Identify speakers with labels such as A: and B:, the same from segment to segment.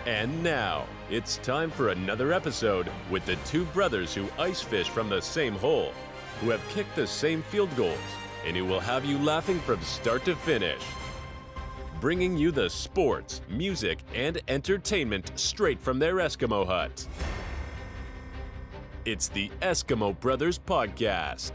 A: And now, it's time for another episode with the two brothers who ice fish from the same hole, who have kicked the same field goals, and who will have you laughing from start to finish. Bringing you the sports, music, and entertainment straight from their Eskimo hut. It's the Eskimo Brothers Podcast.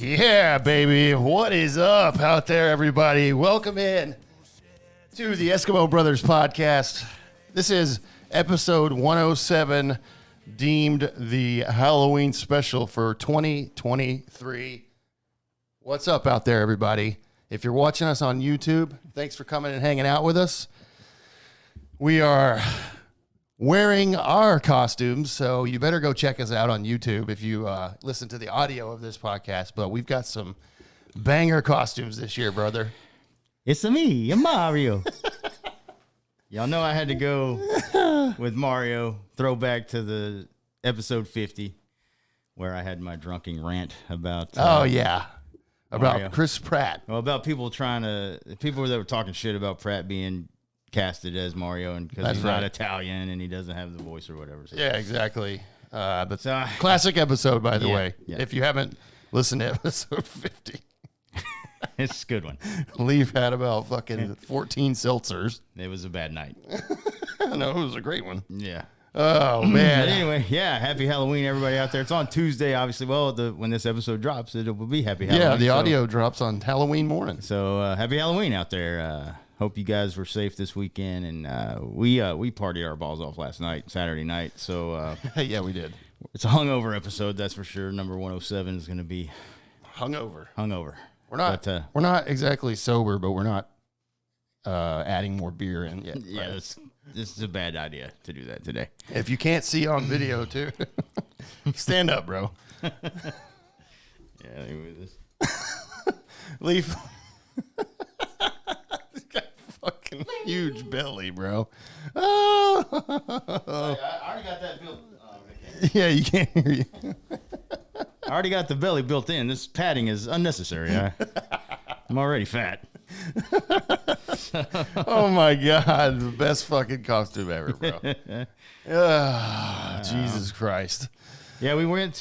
B: Yeah, baby. What is up out there, everybody? Welcome in to the Eskimo Brothers Podcast. This is episode 107, deemed the Halloween special for 2023. What's up out there, everybody? If you're watching us on YouTube, thanks for coming and hanging out with us. We are wearing our costumes, so you better go check us out on YouTube if you listen to the audio of this podcast. But we've got some banger costumes this year, brother.
C: It's me, I'm Mario. Y'all know I had to go with Mario, throwback to the episode 50, where I had my drunken rant about
B: About
C: Mario.
B: Chris Pratt.
C: Well, about people that were talking shit about Pratt being casted as Mario, and because he's not Italian and he doesn't have the voice or whatever. So.
B: Yeah, exactly. But
C: So,
B: classic episode, by the way.
C: yeah.
B: If you haven't listened to episode 50,
C: it's a good one.
B: Leaf had about fucking 14 seltzers.
C: It was a bad night.
B: No, it was a great one.
C: Yeah.
B: Oh, man.
C: But anyway, yeah, happy Halloween, everybody out there. It's on Tuesday, obviously. Well, when this episode drops, it will be happy Halloween.
B: Yeah, the audio drops on Halloween morning.
C: So happy Halloween out there. Hope you guys were safe this weekend, and we partied our balls off last night, Saturday night. So
B: Yeah, we did.
C: it's a hungover episode, that's for sure. Number 107 is going to be
B: Hungover.
C: We're
B: We're not exactly sober, but we're not adding more beer in yet.
C: Yeah, this is a bad idea to do that today.
B: If you can't see on video, too, stand up, bro.
C: Yeah, anyway, this.
B: Leaf. He's got a fucking huge belly, bro. Oh.
C: I already got that built.
B: Yeah, you can't hear you.
C: I already got the belly built in. This padding is unnecessary. I'm already fat.
B: Oh my God, the best fucking costume ever, bro. Jesus Christ.
C: Yeah, we went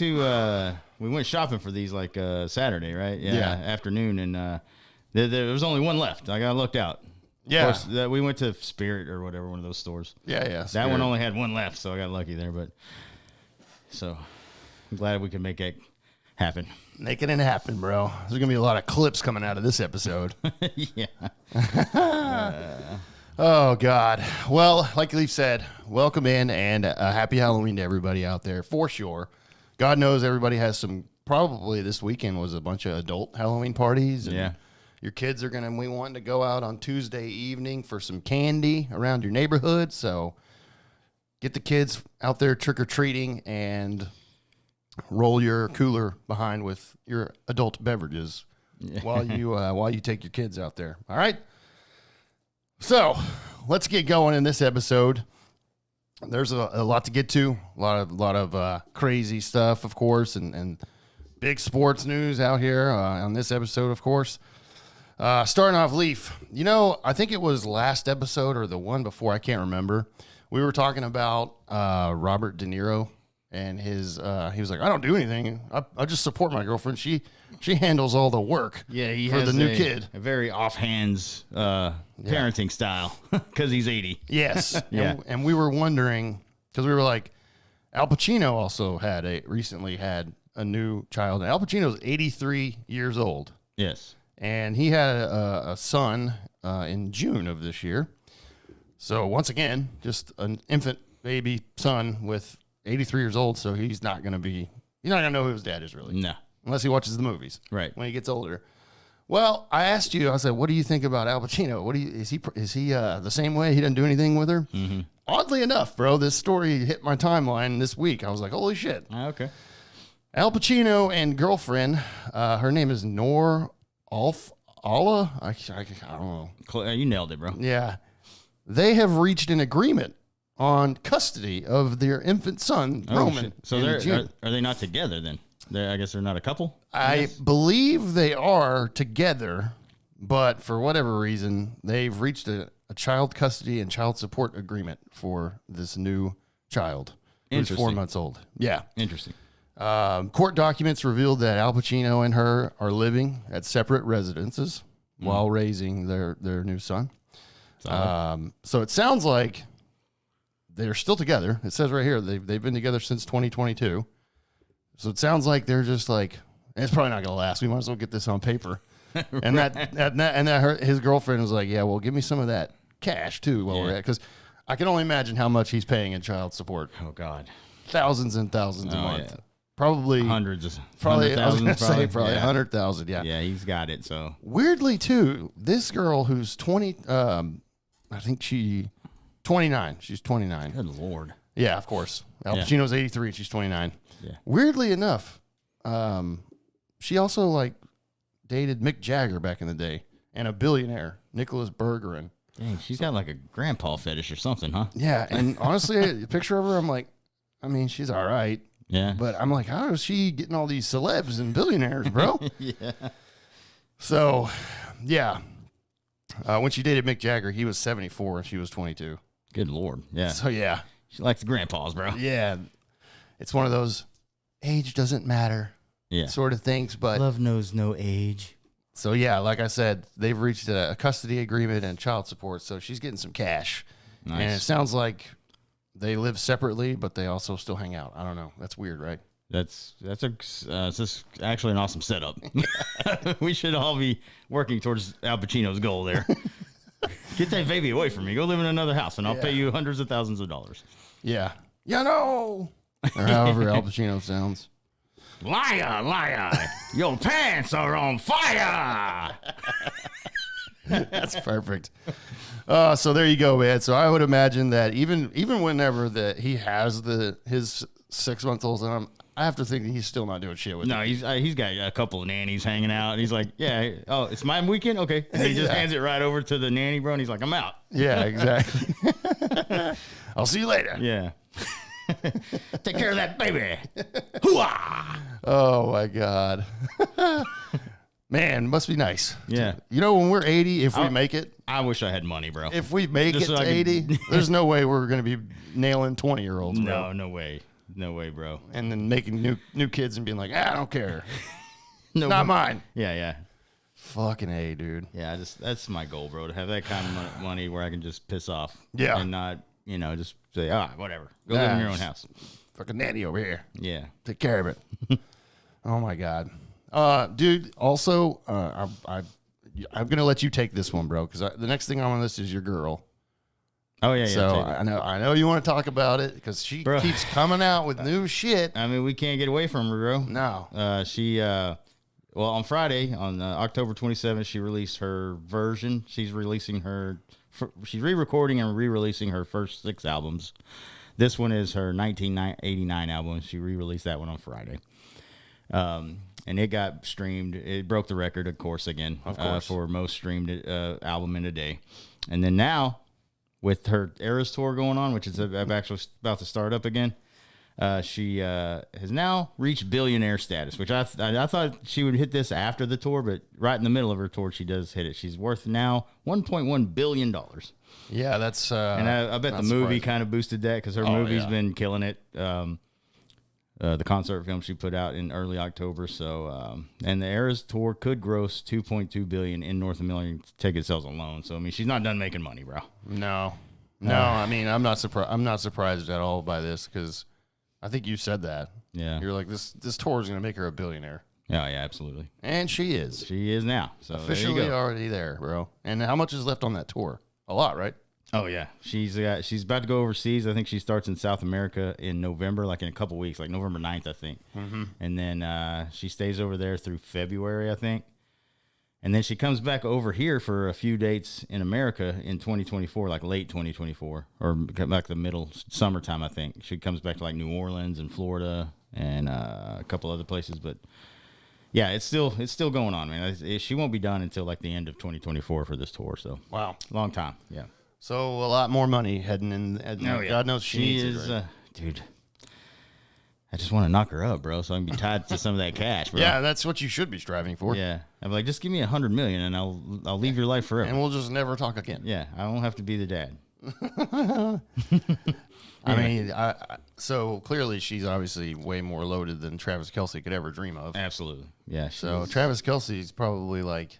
C: shopping for these like Saturday, right? Yeah. Afternoon, and there was only one left. I got looked out.
B: Yeah.
C: Of course, we went to Spirit or whatever, one of those stores.
B: Yeah.
C: That one only had one left, so I got lucky there. But so I'm glad we could make it happen.
B: Making it happen, bro. There's going to be a lot of clips coming out of this episode.
C: Yeah.
B: Oh, God. Well, like Leaf said, welcome in and a happy Halloween to everybody out there, for sure. God knows everybody has probably this weekend was a bunch of adult Halloween parties. And
C: Yeah.
B: your kids are going to be wanting to go out on Tuesday evening for some candy around your neighborhood. So get the kids out there trick-or-treating and roll your cooler behind with your adult beverages while you take your kids out there. All right? So let's get going in this episode. There's a lot to get to, a lot of crazy stuff, of course, and big sports news out here on this episode, of course. Starting off, Leaf, I think it was last episode or the one before, I can't remember. We were talking about Robert De Niro and he was like, I don't do anything. I just support my girlfriend. She handles all the work.
C: Yeah, he
B: for
C: has
B: the new kid.
C: A very offhands parenting style because he's 80.
B: Yes.
C: Yeah.
B: And we were wondering, because we were like, Al Pacino also recently had a new child. And Al Pacino's 83 years old.
C: Yes.
B: And he had a son in June of this year. So once again, just an infant baby son with 83 years old. So he's not going to know who his dad is really.
C: No.
B: Unless he watches the movies.
C: Right.
B: When he gets older. Well, I asked you. I said, "What do you think about Al Pacino? Is he the same way? He doesn't do anything with her." Mm-hmm. Oddly enough, bro, this story hit my timeline this week. I was like, "Holy shit!"
C: Okay.
B: Al Pacino and girlfriend, her name is Noor Allah. I don't know.
C: You nailed it, bro.
B: Yeah, they have reached an agreement on custody of their infant son, Roman.
C: Shit. So are they not together then? I guess they're not a couple?
B: I believe they are together, but for whatever reason, they've reached a child custody and child support agreement for this new child who's 4 months old. Yeah.
C: Interesting.
B: Court documents revealed that Al Pacino and her are living at separate residences while raising their new son. So it sounds like they're still together. It says right here they've been together since 2022. So it sounds like they're just like, it's probably not going to last. We might as well get this on paper. Right. And his girlfriend was like, yeah, well, give me some of that cash too while we're at, because I can only imagine how much he's paying in child support.
C: Oh God,
B: thousands and thousands a month. Yeah. Probably
C: hundreds of
B: probably. I was going to say
C: probably
B: 100,000. Yeah.
C: Yeah, he's got it. So
B: weirdly too, this girl who's 20, I think 29. She's 29.
C: Good Lord.
B: Yeah, of course. Al Pacino's 83. She's 29.
C: Yeah.
B: Weirdly enough, she also dated Mick Jagger back in the day, and a billionaire, Nicholas Berggren.
C: Dang, she's got like a grandpa fetish or something, huh?
B: Yeah, and honestly, a picture of her, I'm like, I mean, she's all right.
C: Yeah.
B: But I'm like, how is she getting all these celebs and billionaires, bro?
C: Yeah.
B: So, yeah. When she dated Mick Jagger, he was 74 and she was 22.
C: Good Lord. Yeah.
B: So, yeah.
C: She likes the grandpas, bro.
B: Yeah. It's one of those age doesn't matter sort of things. But
C: love knows no age.
B: So, yeah, like I said, they've reached a custody agreement and child support. So she's getting some cash. Nice. And it sounds like they live separately, but they also still hang out. I don't know. That's weird, right?
C: That's just actually an awesome setup. We should all be working towards Al Pacino's goal there. Get that baby away from me. Go live in another house, and I'll pay you hundreds of thousands of dollars.
B: Yeah. Yeah, no. Or however Al Pacino sounds.
C: Liar, liar. Your pants are on fire.
B: That's perfect. So there you go, man. So I would imagine that even whenever that he has his 6-month-olds on, I have to think that he's still not doing shit with
C: No, he's got a couple of nannies hanging out, and he's like, yeah, oh, it's my weekend? Okay. And he just hands it right over to the nanny, bro, and he's like, I'm out.
B: Yeah, exactly. I'll see you later.
C: Yeah. Take care of that baby. Hoo-ah!
B: Oh, my God. Man, must be nice.
C: Yeah.
B: You know, when we're 80, if we make it.
C: I wish I had money, bro.
B: If we make it to 80, there's no way we're going to be nailing 20-year-olds, bro.
C: No way. No way, bro.
B: And then making new kids and being like, I don't care.
C: No,
B: not mine.
C: Yeah.
B: Fucking A, dude.
C: Yeah, that's my goal, bro, to have that kind of money where I can just piss off.
B: Yeah.
C: And not, just say, whatever. Go live in your own house.
B: Fucking nanny over here.
C: Yeah.
B: Take care of it. Oh, my God. Dude, also, I'm going to let you take this one, bro, because the next thing on this is your girl.
C: Oh, yeah.
B: So I know you want to talk about it because she keeps coming out with new shit.
C: I mean, we can't get away from her, bro.
B: No.
C: She, on Friday, on October 27th, she released her version. She's re-recording and re-releasing her first 6 albums. This one is her 1989 album. She re-released that one on Friday. And it got streamed. It broke the record, of course, again.
B: Of course.
C: For most streamed album in a day. And then now, with her Eras Tour going on, which is actually about to start up again, she has now reached billionaire status, which I thought she would hit this after the tour, but right in the middle of her tour, she does hit it. She's worth now $1.1 billion.
B: Yeah, that's...
C: and I bet the movie kind of boosted that because her movie's been killing it. The concert film she put out in early October. So, and the Eras Tour could gross $2.2 billion in North American ticket sales alone. So, I mean, she's not done making money, bro.
B: No. I mean, I'm not surprised. I'm not surprised at all by this because I think you said that.
C: Yeah,
B: you're like this tour is going to make her a billionaire.
C: Oh yeah, absolutely.
B: And she is.
C: She is now. So
B: officially already there, bro. And how much is left on that tour? A lot, right?
C: Oh yeah, she's about to go overseas. I think she starts in South America in November, like in a couple weeks, like November 9th, I think. Mm-hmm. And then she stays over there through February, I think. And then she comes back over here for a few dates in America in 2024, like late 2024, or like the middle summertime, I think. She comes back to like New Orleans and Florida and a couple other places. But yeah, it's still going on, man. She won't be done until like the end of 2024 for this tour. So
B: Wow.
C: long time. Yeah.
B: So a lot more money heading in. God knows she needs
C: is,
B: it. Right?
C: Dude. I just want to knock her up, bro, so I can be tied to some of that cash, bro.
B: Yeah, that's what you should be striving for.
C: Yeah. I'm like, just give me $100 million and I'll leave your life forever.
B: And we'll just never talk again.
C: Yeah, I won't have to be the dad.
B: I mean, so clearly she's obviously way more loaded than Travis Kelce could ever dream of.
C: Absolutely. Yeah.
B: So Travis Kelce's probably like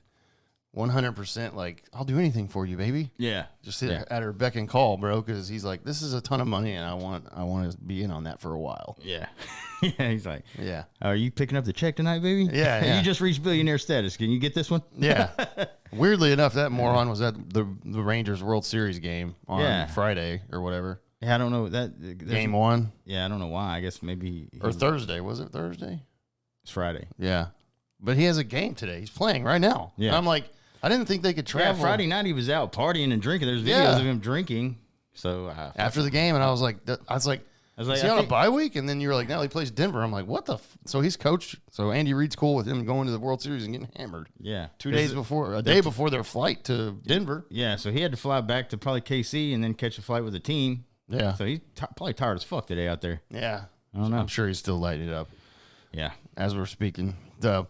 B: 100% like, I'll do anything for you, baby.
C: yeah.
B: Just at her beck and call, bro, because he's like, this is a ton of money, and I want to be in on that for a while.
C: Yeah. Yeah. He's like,
B: Yeah.
C: are you picking up the check tonight, baby?
B: Yeah, yeah.
C: You just reached billionaire status. Can you get this one?
B: Yeah. Weirdly enough, that moron was at the Rangers World Series game on Friday or whatever.
C: Yeah, I don't know.
B: Game one.
C: Yeah, I don't know why. I guess maybe.
B: Or Thursday. Was it Thursday?
C: It's Friday.
B: Yeah. But he has a game today. He's playing right now.
C: Yeah.
B: And I'm like, I didn't think they could
C: Yeah,
B: travel.
C: Friday night he was out partying and drinking. There's videos of him drinking. So
B: After the game, and I was like, is he on a bye week? And then you were like, no, he plays Denver. I'm like, what the? So he's coached. So Andy Reid's cool with him going to the World Series and getting hammered.
C: Yeah.
B: 2 days before, a day before their flight to Denver.
C: Yeah, so he had to fly back to probably KC and then catch a flight with the team.
B: Yeah.
C: So he's probably tired as fuck today out there.
B: Yeah.
C: I don't know.
B: I'm sure he's still lighting it up
C: Yeah.
B: as we're speaking. So,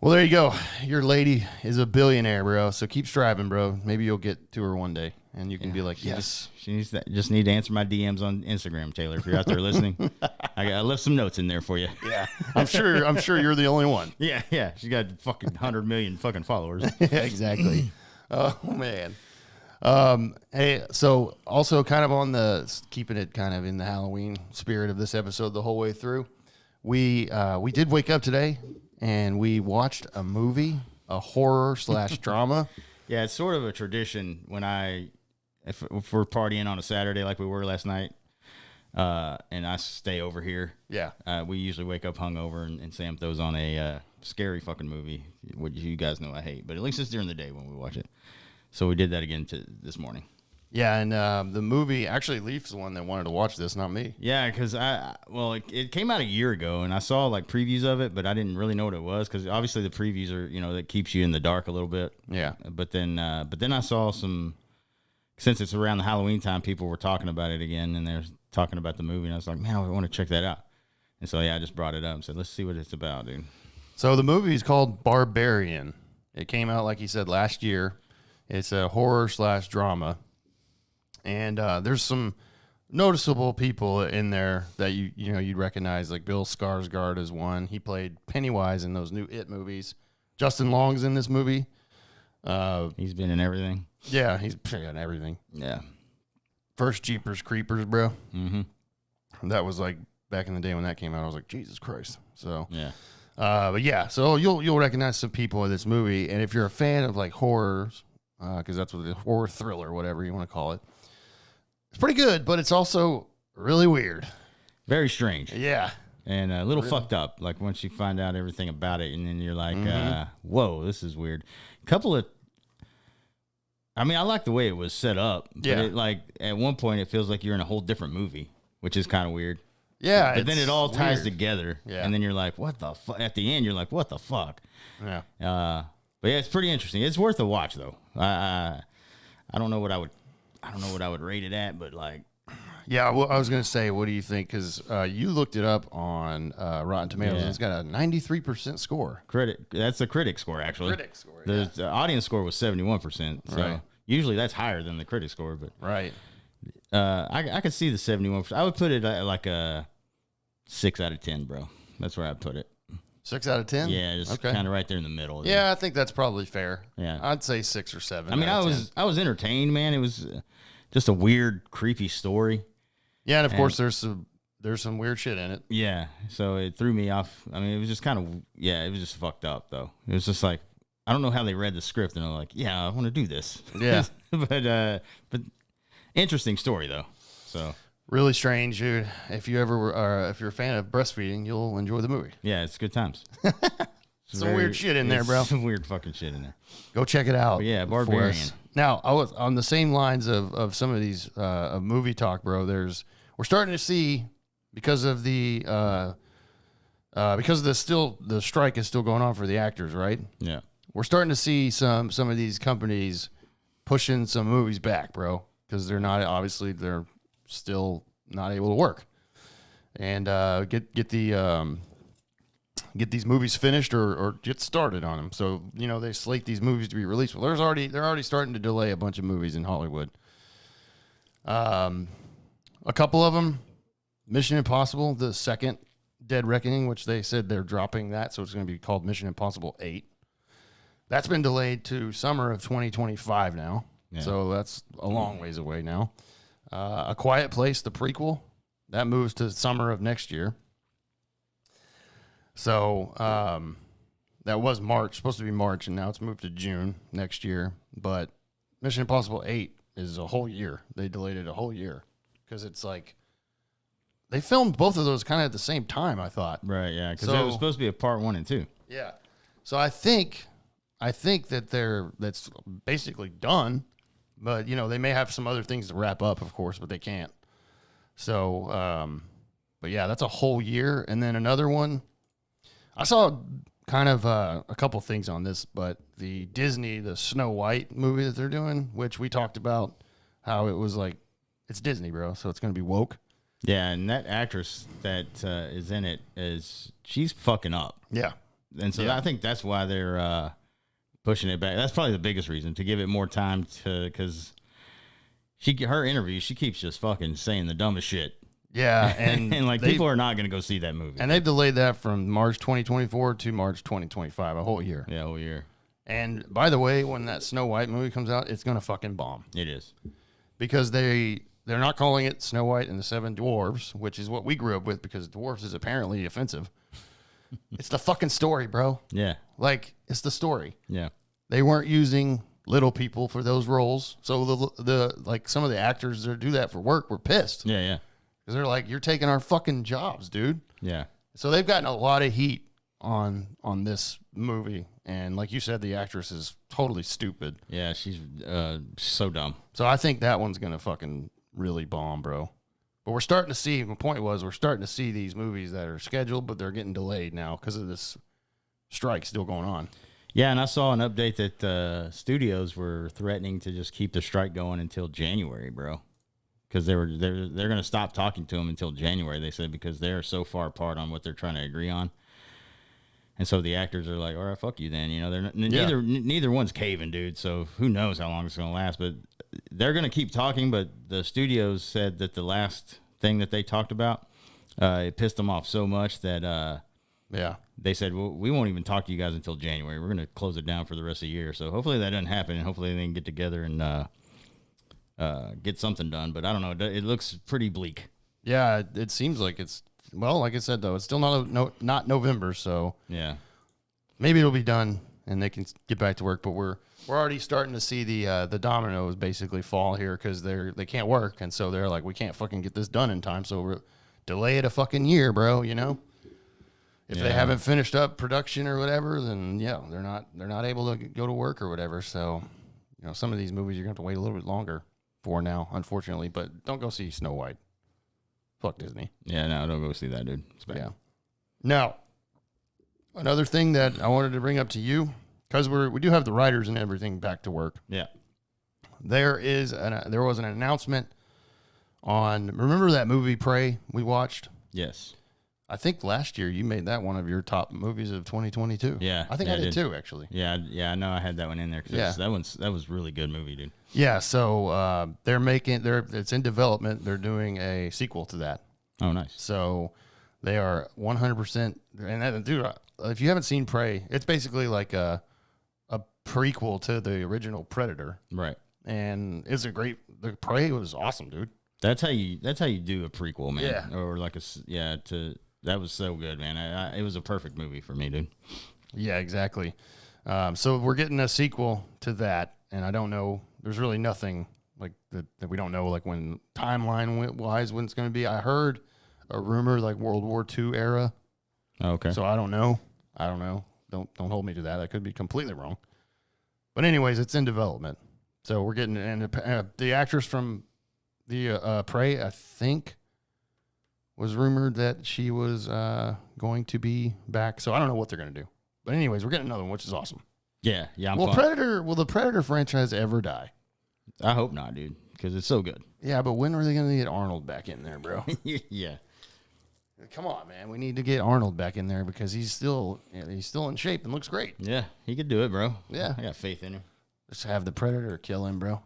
B: well, there you go. Your lady is a billionaire, bro. So keep striving, bro. Maybe you'll get to her one day, and you can be like, yes.
C: She needs that. Just need to answer my DMs on Instagram, Taylor. If you're out there listening, I left some notes in there for you.
B: Yeah. I'm sure you're the only one.
C: Yeah, yeah. She got fucking 100 million fucking followers.
B: Yeah, exactly. Oh man. Hey, so also kind of on the keeping it kind of in the Halloween spirit of this episode the whole way through, we did wake up today and we watched a movie, a horror / drama.
C: Yeah, it's sort of a tradition when if we're partying on a Saturday like we were last night, and I stay over here.
B: Yeah.
C: We usually wake up hungover and Sam throws on a scary fucking movie, which you guys know I hate, but at least it's during the day when we watch it. So we did that again this morning.
B: Yeah, and the movie, actually Leaf's the one that wanted to watch this, not me.
C: Yeah, because it came out a year ago, and I saw like previews of it, but I didn't really know what it was because obviously the previews are, that keeps you in the dark a little bit.
B: Yeah.
C: But then I saw some, since it's around the Halloween time, people were talking about it again, and they're talking about the movie, and I was like, man, I want to check that out. And so yeah, I just brought it up and said, let's see what it's about, dude.
B: So the movie is called Barbarian. It came out, like you said, last year. It's a horror / drama. And there's some noticeable people in there that you'd recognize, like Bill Skarsgård is one. He played Pennywise in those new It movies. Justin Long's in this movie.
C: He's been in everything.
B: Yeah, he's in everything.
C: Yeah.
B: First Jeepers Creepers, bro.
C: Mm-hmm.
B: That was like back in the day when that came out. I was like, Jesus Christ. So
C: yeah.
B: But yeah, so you'll recognize some people in this movie, and if you're a fan of like horrors, because that's what the horror thriller, whatever you want to call it, it's pretty good, but it's also really weird.
C: Very strange.
B: Yeah.
C: And a little fucked up, like once you find out everything about it, and then you're like, whoa, this is weird. I like the way it was set up, but
B: Yeah.
C: At one point it feels like you're in a whole different movie, which is kind of weird.
B: Yeah.
C: But then it all ties
B: weird.
C: together,
B: Yeah.
C: and then you're like, what the fuck? At the end, you're like, what the fuck?
B: Yeah.
C: But yeah, it's pretty interesting. It's worth a watch though. I don't know what I would rate it at, but like,
B: Yeah, well, I was going to say, what do you think? Because you looked it up on Rotten Tomatoes,
C: Yeah.
B: and it's got a 93% score.
C: that's the critic score actually.
B: Critic score,
C: The audience score was 71%. So
B: Right.
C: usually that's higher than the critic score, but
B: Right.
C: I could see the 71%. I would put it at like a 6 out of 10, bro. That's where I'd put it.
B: 6 out of 10?
C: Yeah, just kind of right there in the middle.
B: Yeah, I think that's probably fair.
C: Yeah.
B: I'd say 6 or 7.
C: I mean,
B: out of 10.
C: I was entertained, man. It was just a weird, creepy story.
B: Yeah, and of course there's some weird shit in it.
C: Yeah, so it threw me off. I mean, it was just kind of, it was just fucked up, though. It was just like, I don't know how they read the script, and they're like, yeah, I want to do this.
B: Yeah.
C: but interesting story, though. So,
B: Really strange, dude. If you're a fan of breastfeeding, you'll enjoy the movie.
C: yeah, it's good times.
B: Some weird shit in there, bro.
C: Some weird fucking shit in there.
B: Go check it out.
C: But yeah,
B: for
C: Barbarian.
B: us. Now, I was on the same lines of some of these of movie talk, bro. We're starting to see because of the the strike is still going on for the actors, right?
C: Yeah.
B: We're starting to see some of these companies pushing some movies back, bro, because they're still not able to work and get these movies finished or get started on them. So, they slate these movies to be released. Well, they're already starting to delay a bunch of movies in Hollywood. A couple of them, Mission Impossible, the second Dead Reckoning, which they said they're dropping that, so it's going to be called Mission Impossible 8. That's been delayed to summer of 2025 now. Yeah. So that's a long ways away now. A Quiet Place, the prequel, that moves to summer of next year. So that was supposed to be March, and now it's moved to June next year. But Mission Impossible 8 is a whole year. They delayed it a whole year because it's like they filmed both of those kind of at the same time, I thought.
C: Right, yeah, because it was supposed to be a part 1 and 2.
B: Yeah. So I think that that's basically done, but they may have some other things to wrap up, of course, but they can't. So, but yeah, that's a whole year, and then another one. I saw kind of a couple things on this, but the Snow White movie that they're doing, which we talked about, how it was like it's Disney, bro, so it's gonna be woke.
C: Yeah, and that actress that is in it she's fucking up.
B: Yeah,
C: and so I think that's why they're pushing it back. That's probably the biggest reason, to give it more time because her interviews, she keeps just fucking saying the dumbest shit.
B: Yeah, and
C: and like people are not going to go see that movie.
B: And they've delayed that from March 2024 to March 2025, a whole year.
C: Yeah, a whole year.
B: And by the way, when that Snow White movie comes out, it's going to fucking bomb.
C: It is.
B: Because they're not calling it Snow White and the Seven Dwarves, which is what we grew up with because dwarves is apparently offensive. It's the fucking story, bro.
C: Yeah.
B: Like, it's the story.
C: Yeah.
B: They weren't using little people for those roles. So the some of the actors that do that for work were pissed.
C: Yeah, yeah.
B: Because they're like, you're taking our fucking jobs, dude.
C: Yeah. So
B: they've gotten a lot of heat on this movie. And like you said, the actress is totally stupid.
C: Yeah, she's so dumb.
B: So I think that one's going to fucking really bomb, bro. But we're starting to see, my point was, we're starting to see these movies that are scheduled, but they're getting delayed now because of this strike still going on.
C: Yeah, and I saw an update that studios were threatening to just keep the strike going until January, bro. Because they're going to stop talking to them until January, they said, because they're so far apart on what they're trying to agree on. And so the actors are like, all right, fuck you then. Neither one's caving, dude. So who knows how long it's going to last. But they're going to keep talking. But the studios said that the last thing that they talked about, it pissed them off so much that they said, well, we won't even talk to you guys until January. We're going to close it down for the rest of the year. So hopefully that doesn't happen. And hopefully they can get together and get something done. But I don't know. It looks pretty bleak.
B: Yeah, it seems like it's, well, like I said, though, it's still not November. So
C: yeah,
B: maybe it'll be done and they can get back to work. But we're already starting to see the dominoes basically fall here because they can't work. And so they're like, we can't fucking get this done in time. So we're delay it a fucking year, bro, If they haven't finished up production or whatever, then they're not able to go to work or whatever. So, some of these movies you're gonna have to wait a little bit longer for now, unfortunately. But don't go see Snow White. Fuck Disney.
C: Yeah, no, don't go see that, dude. It's bad.
B: Yeah. Now, another thing that I wanted to bring up to you, because we do have the writers and everything back to work.
C: Yeah.
B: There was an announcement on. Remember that movie Prey we watched?
C: Yes.
B: I think last year you made that one of your top movies of 2022.
C: Yeah,
B: I think I did too, actually.
C: Yeah, I know I had that one in there because that was really good movie, dude.
B: Yeah, so it's in development. They're doing a sequel to that.
C: Oh, nice.
B: So they are 100%. And that, dude, if you haven't seen Prey, it's basically like a prequel to the original Predator.
C: Right.
B: And the Prey was awesome, dude.
C: That's how you do a prequel, man.
B: Yeah.
C: Or that was so good, man. It was a perfect movie for me, dude.
B: Yeah, exactly. So we're getting a sequel to that, and I don't know. There's really nothing like that we don't know, like when timeline wise when it's going to be. I heard a rumor like World War II era.
C: Okay.
B: So I don't know, Don't hold me to that. That could be completely wrong. But anyways, it's in development. So we're getting, and the actress from the Prey, I think, was rumored that she was going to be back. So I don't know what they're going to do. But anyways, we're getting another one, which is awesome.
C: Yeah. I'm
B: Will
C: pumped.
B: the Predator franchise ever die?
C: I hope not, dude, because it's so good.
B: Yeah, but when are they going to get Arnold back in there, bro?
C: Yeah.
B: Come on, man. We need to get Arnold back in there because he's still in shape and looks great.
C: Yeah, he could do it, bro.
B: Yeah.
C: I got faith in him.
B: Just have the Predator kill him, bro,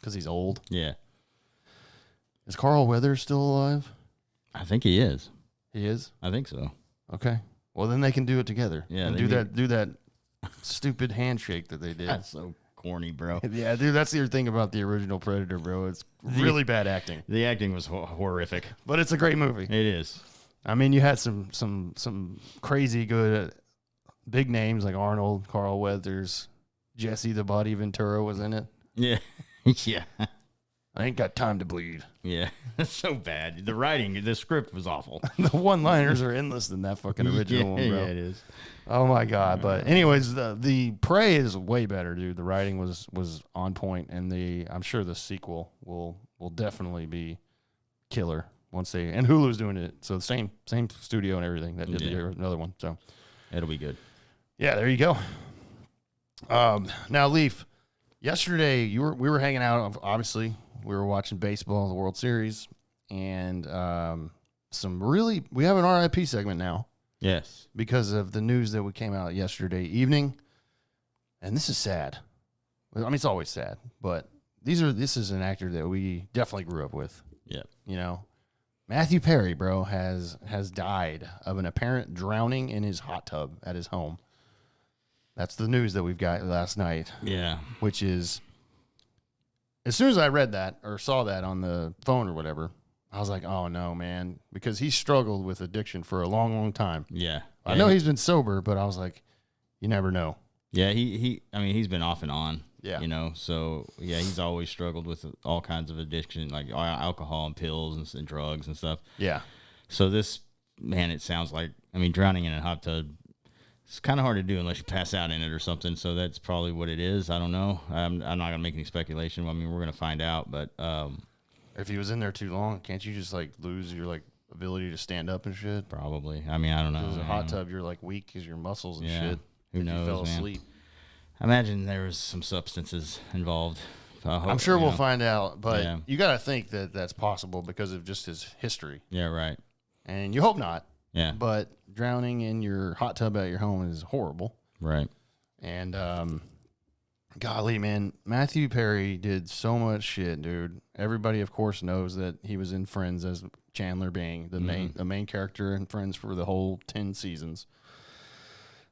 B: because he's old.
C: Yeah.
B: Is Carl Weathers still alive?
C: I think he is.
B: He is?
C: I think so.
B: Okay. Well, then they can do it together.
C: Yeah,
B: And
C: they
B: do that stupid handshake that they did.
C: That's so corny, bro.
B: Yeah, dude, that's the thing about the original Predator, bro. It's really bad acting.
C: The acting was horrific.
B: But it's a great movie.
C: It is.
B: I mean, you had some crazy good big names like Arnold, Carl Weathers, Jesse the Body Ventura was in it.
C: Yeah. Yeah.
B: I ain't got time to bleed.
C: Yeah. That's so bad. The writing, the script was awful.
B: The one-liners are endless in that fucking original one, bro.
C: Yeah, it is.
B: Oh my god! But anyways, the Prey is way better, dude. The writing was on point, and I'm sure the sequel will definitely be killer once and Hulu's doing it, so the same studio and everything that did another one. So
C: It'll be good.
B: yeah, there you go. Now, Leaf, yesterday we were hanging out. Obviously, we were watching baseball, the World Series, and we have an RIP segment now.
C: Yes.
B: Because of the news that came out yesterday evening. And this is sad. I mean, it's always sad, but this is an actor that we definitely grew up with.
C: Yeah.
B: You know, Matthew Perry, bro, has died of an apparent drowning in his hot tub at his home. That's the news that we've got last night.
C: Yeah.
B: Which is, as soon as I read that or saw that on the phone or whatever, I was like, oh no, man, because he struggled with addiction for a long, long time.
C: Yeah.
B: I know he's been sober, but I was like, you never know.
C: Yeah, he's been off and on.
B: Yeah.
C: You know, so yeah, he's always struggled with all kinds of addiction, like alcohol and pills and drugs and stuff.
B: Yeah.
C: So this, man, it sounds like, drowning in a hot tub, it's kind of hard to do unless you pass out in it or something. So that's probably what it is. I don't know. I'm not going to make any speculation. We're going to find out, but,
B: if he was in there too long, can't you just like lose your ability to stand up and shit?
C: probably. I don't know.
B: Because a hot tub, you're like weak because your muscles and
C: Yeah.
B: shit.
C: Who
B: if
C: knows,
B: you fell
C: man?
B: asleep.
C: I imagine there was some substances involved.
B: I'm sure we'll find out, but
C: Yeah.
B: you got to think that that's possible because of just his history.
C: Yeah, right.
B: And you hope not,
C: Yeah,
B: but drowning in your hot tub at your home is horrible.
C: right.
B: And golly, man, Matthew Perry did so much shit, dude. Everybody, of course, knows that he was in Friends as Chandler Bing, the main character in Friends for the whole 10 seasons.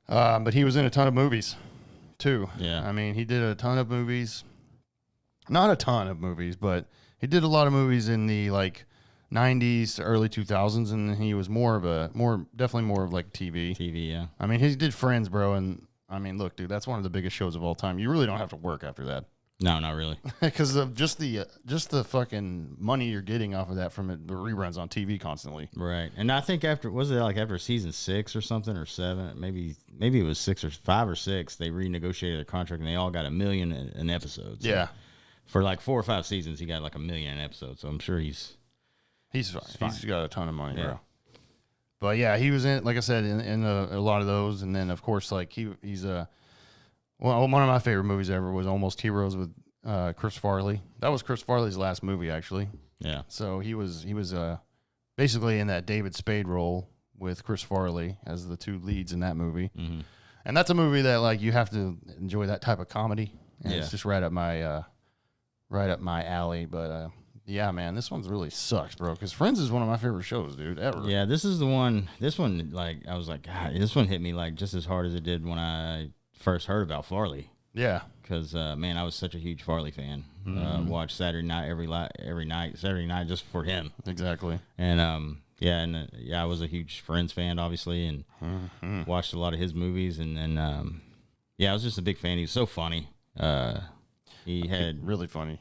B: But he was in a ton of movies, too.
C: Yeah.
B: I mean, he did a ton of movies. Not a ton of movies, but he did a lot of movies in the, 90s to early 2000s, and he was definitely more of, TV.
C: TV, yeah.
B: I mean, he did Friends, bro, and look, dude, that's one of the biggest shows of all time. You really don't have to work after that
C: No, not really.
B: because of just the fucking money you're getting off of that from the reruns on TV constantly.
C: Right. And I think after season 6 or something, or 7, maybe it was 6 or 5 or 6, they renegotiated their contract and they all got $1 million an episode. So
B: Yeah,
C: for 4 or 5 seasons, he got $1 million an episode. So I'm sure he's
B: fine. He's got a ton of money,
C: Yeah.
B: bro. But yeah, he was in, like I said, in a lot of those, and then of course, he's one of my favorite movies ever was Almost Heroes with Chris Farley. That was Chris Farley's last movie, actually.
C: yeah.
B: So he was basically in that David Spade role with Chris Farley as the two leads in that movie.
C: Mm-hmm.
B: And that's a movie that you have to enjoy that type of comedy. And
C: Yeah.
B: it's just right up my alley. But yeah, man, this one's really sucks, bro. Because Friends is one of my favorite shows, dude, ever.
C: Yeah, this is the one. This one, I was like, God, this one hit me just as hard as it did when I first heard about Farley.
B: Yeah.
C: Because man, I was such a huge Farley fan.
B: Mm-hmm.
C: Watched Saturday night Saturday night just for him.
B: Exactly.
C: And I was a huge Friends fan, obviously, and
B: Mm-hmm.
C: watched a lot of his movies. And then I was just a big fan. He was so funny. He had
B: Really funny.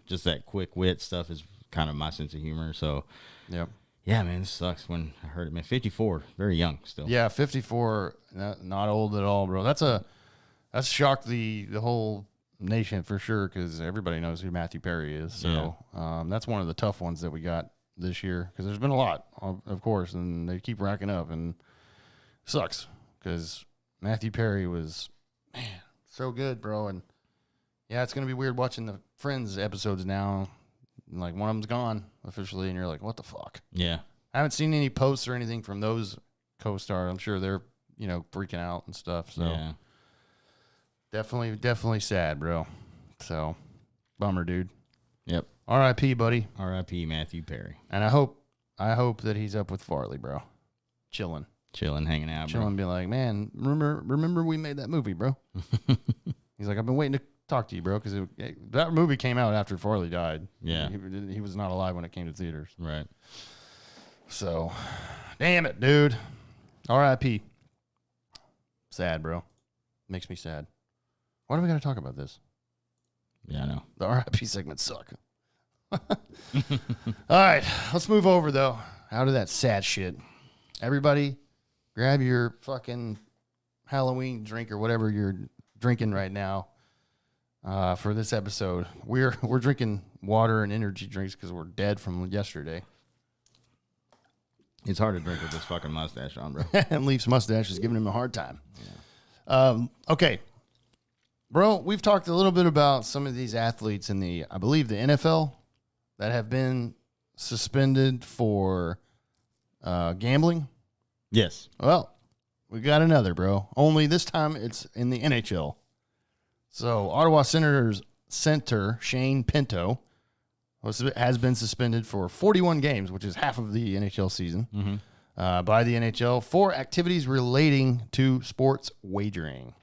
C: just that quick wit stuff is kind of my sense of humor. So
B: Yep.
C: Yeah, man, this sucks when I heard it, man. 54, very young still.
B: Yeah, 54, not old at all, bro. That's shocked the whole nation for sure because everybody knows who Matthew Perry is. So that's one of the tough ones that we got this year because there's been a lot, of course, and they keep racking up and sucks because Matthew Perry was, man, so good, bro. And yeah, it's gonna be weird watching the Friends episodes now. Like one of them's gone officially, and you're like, what the fuck?
C: Yeah.
B: I haven't seen any posts or anything from those co-stars. I'm sure they're, freaking out and stuff. So
C: Yeah.
B: definitely sad, bro. So bummer, dude.
C: Yep.
B: R.I.P., buddy.
C: R.I.P. Matthew Perry.
B: And I hope that he's up with Farley, bro. Chilling,
C: Hanging out, bro.
B: be like, man, remember we made that movie, bro. He's like, I've been waiting to talk to you, bro, because that movie came out after Farley died.
C: Yeah.
B: He was not alive when it came to theaters.
C: Right.
B: So, damn it, dude. R.I.P. Sad, bro. Makes me sad. Why do we got to talk about this?
C: Yeah, I know.
B: The R.I.P. segments suck. All right, let's move over, though, out of that sad shit. Everybody, grab your fucking Halloween drink or whatever you're drinking right now for this episode. We're drinking water and energy drinks because we're dead from yesterday.
C: It's hard to drink with this fucking mustache on, bro.
B: And Leaf's mustache is giving him a hard time. Okay. Bro, we've talked a little bit about some of these athletes in I believe the NFL that have been suspended for gambling.
C: Yes.
B: Well, we got another, bro. Only this time it's in the NHL. So Ottawa Senators center Shane Pinto has been suspended for 41 games, which is half of the NHL season, by the NHL for activities relating to sports wagering.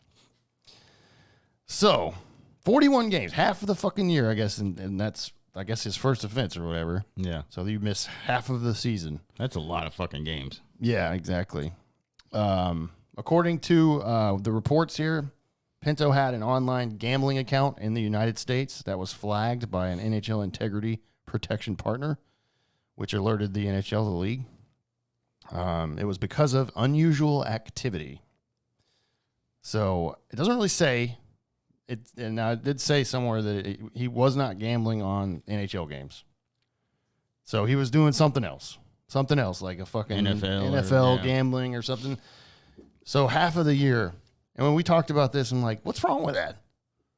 B: So, 41 games, half of the fucking year, I guess, and that's, I guess, his first offense or whatever.
C: Yeah.
B: So you miss half of the season.
C: That's a lot of fucking games.
B: Yeah, exactly. According to the reports here, Pinto had an online gambling account in the United States that was flagged by an NHL integrity protection partner, which alerted the NHL, the league. It was because of unusual activity. So it doesn't really say it. And now it did say somewhere that he was not gambling on NHL games. So he was doing something else like a fucking NFL gambling or something. So half of the year. And when we talked about this, I'm like, what's wrong with that?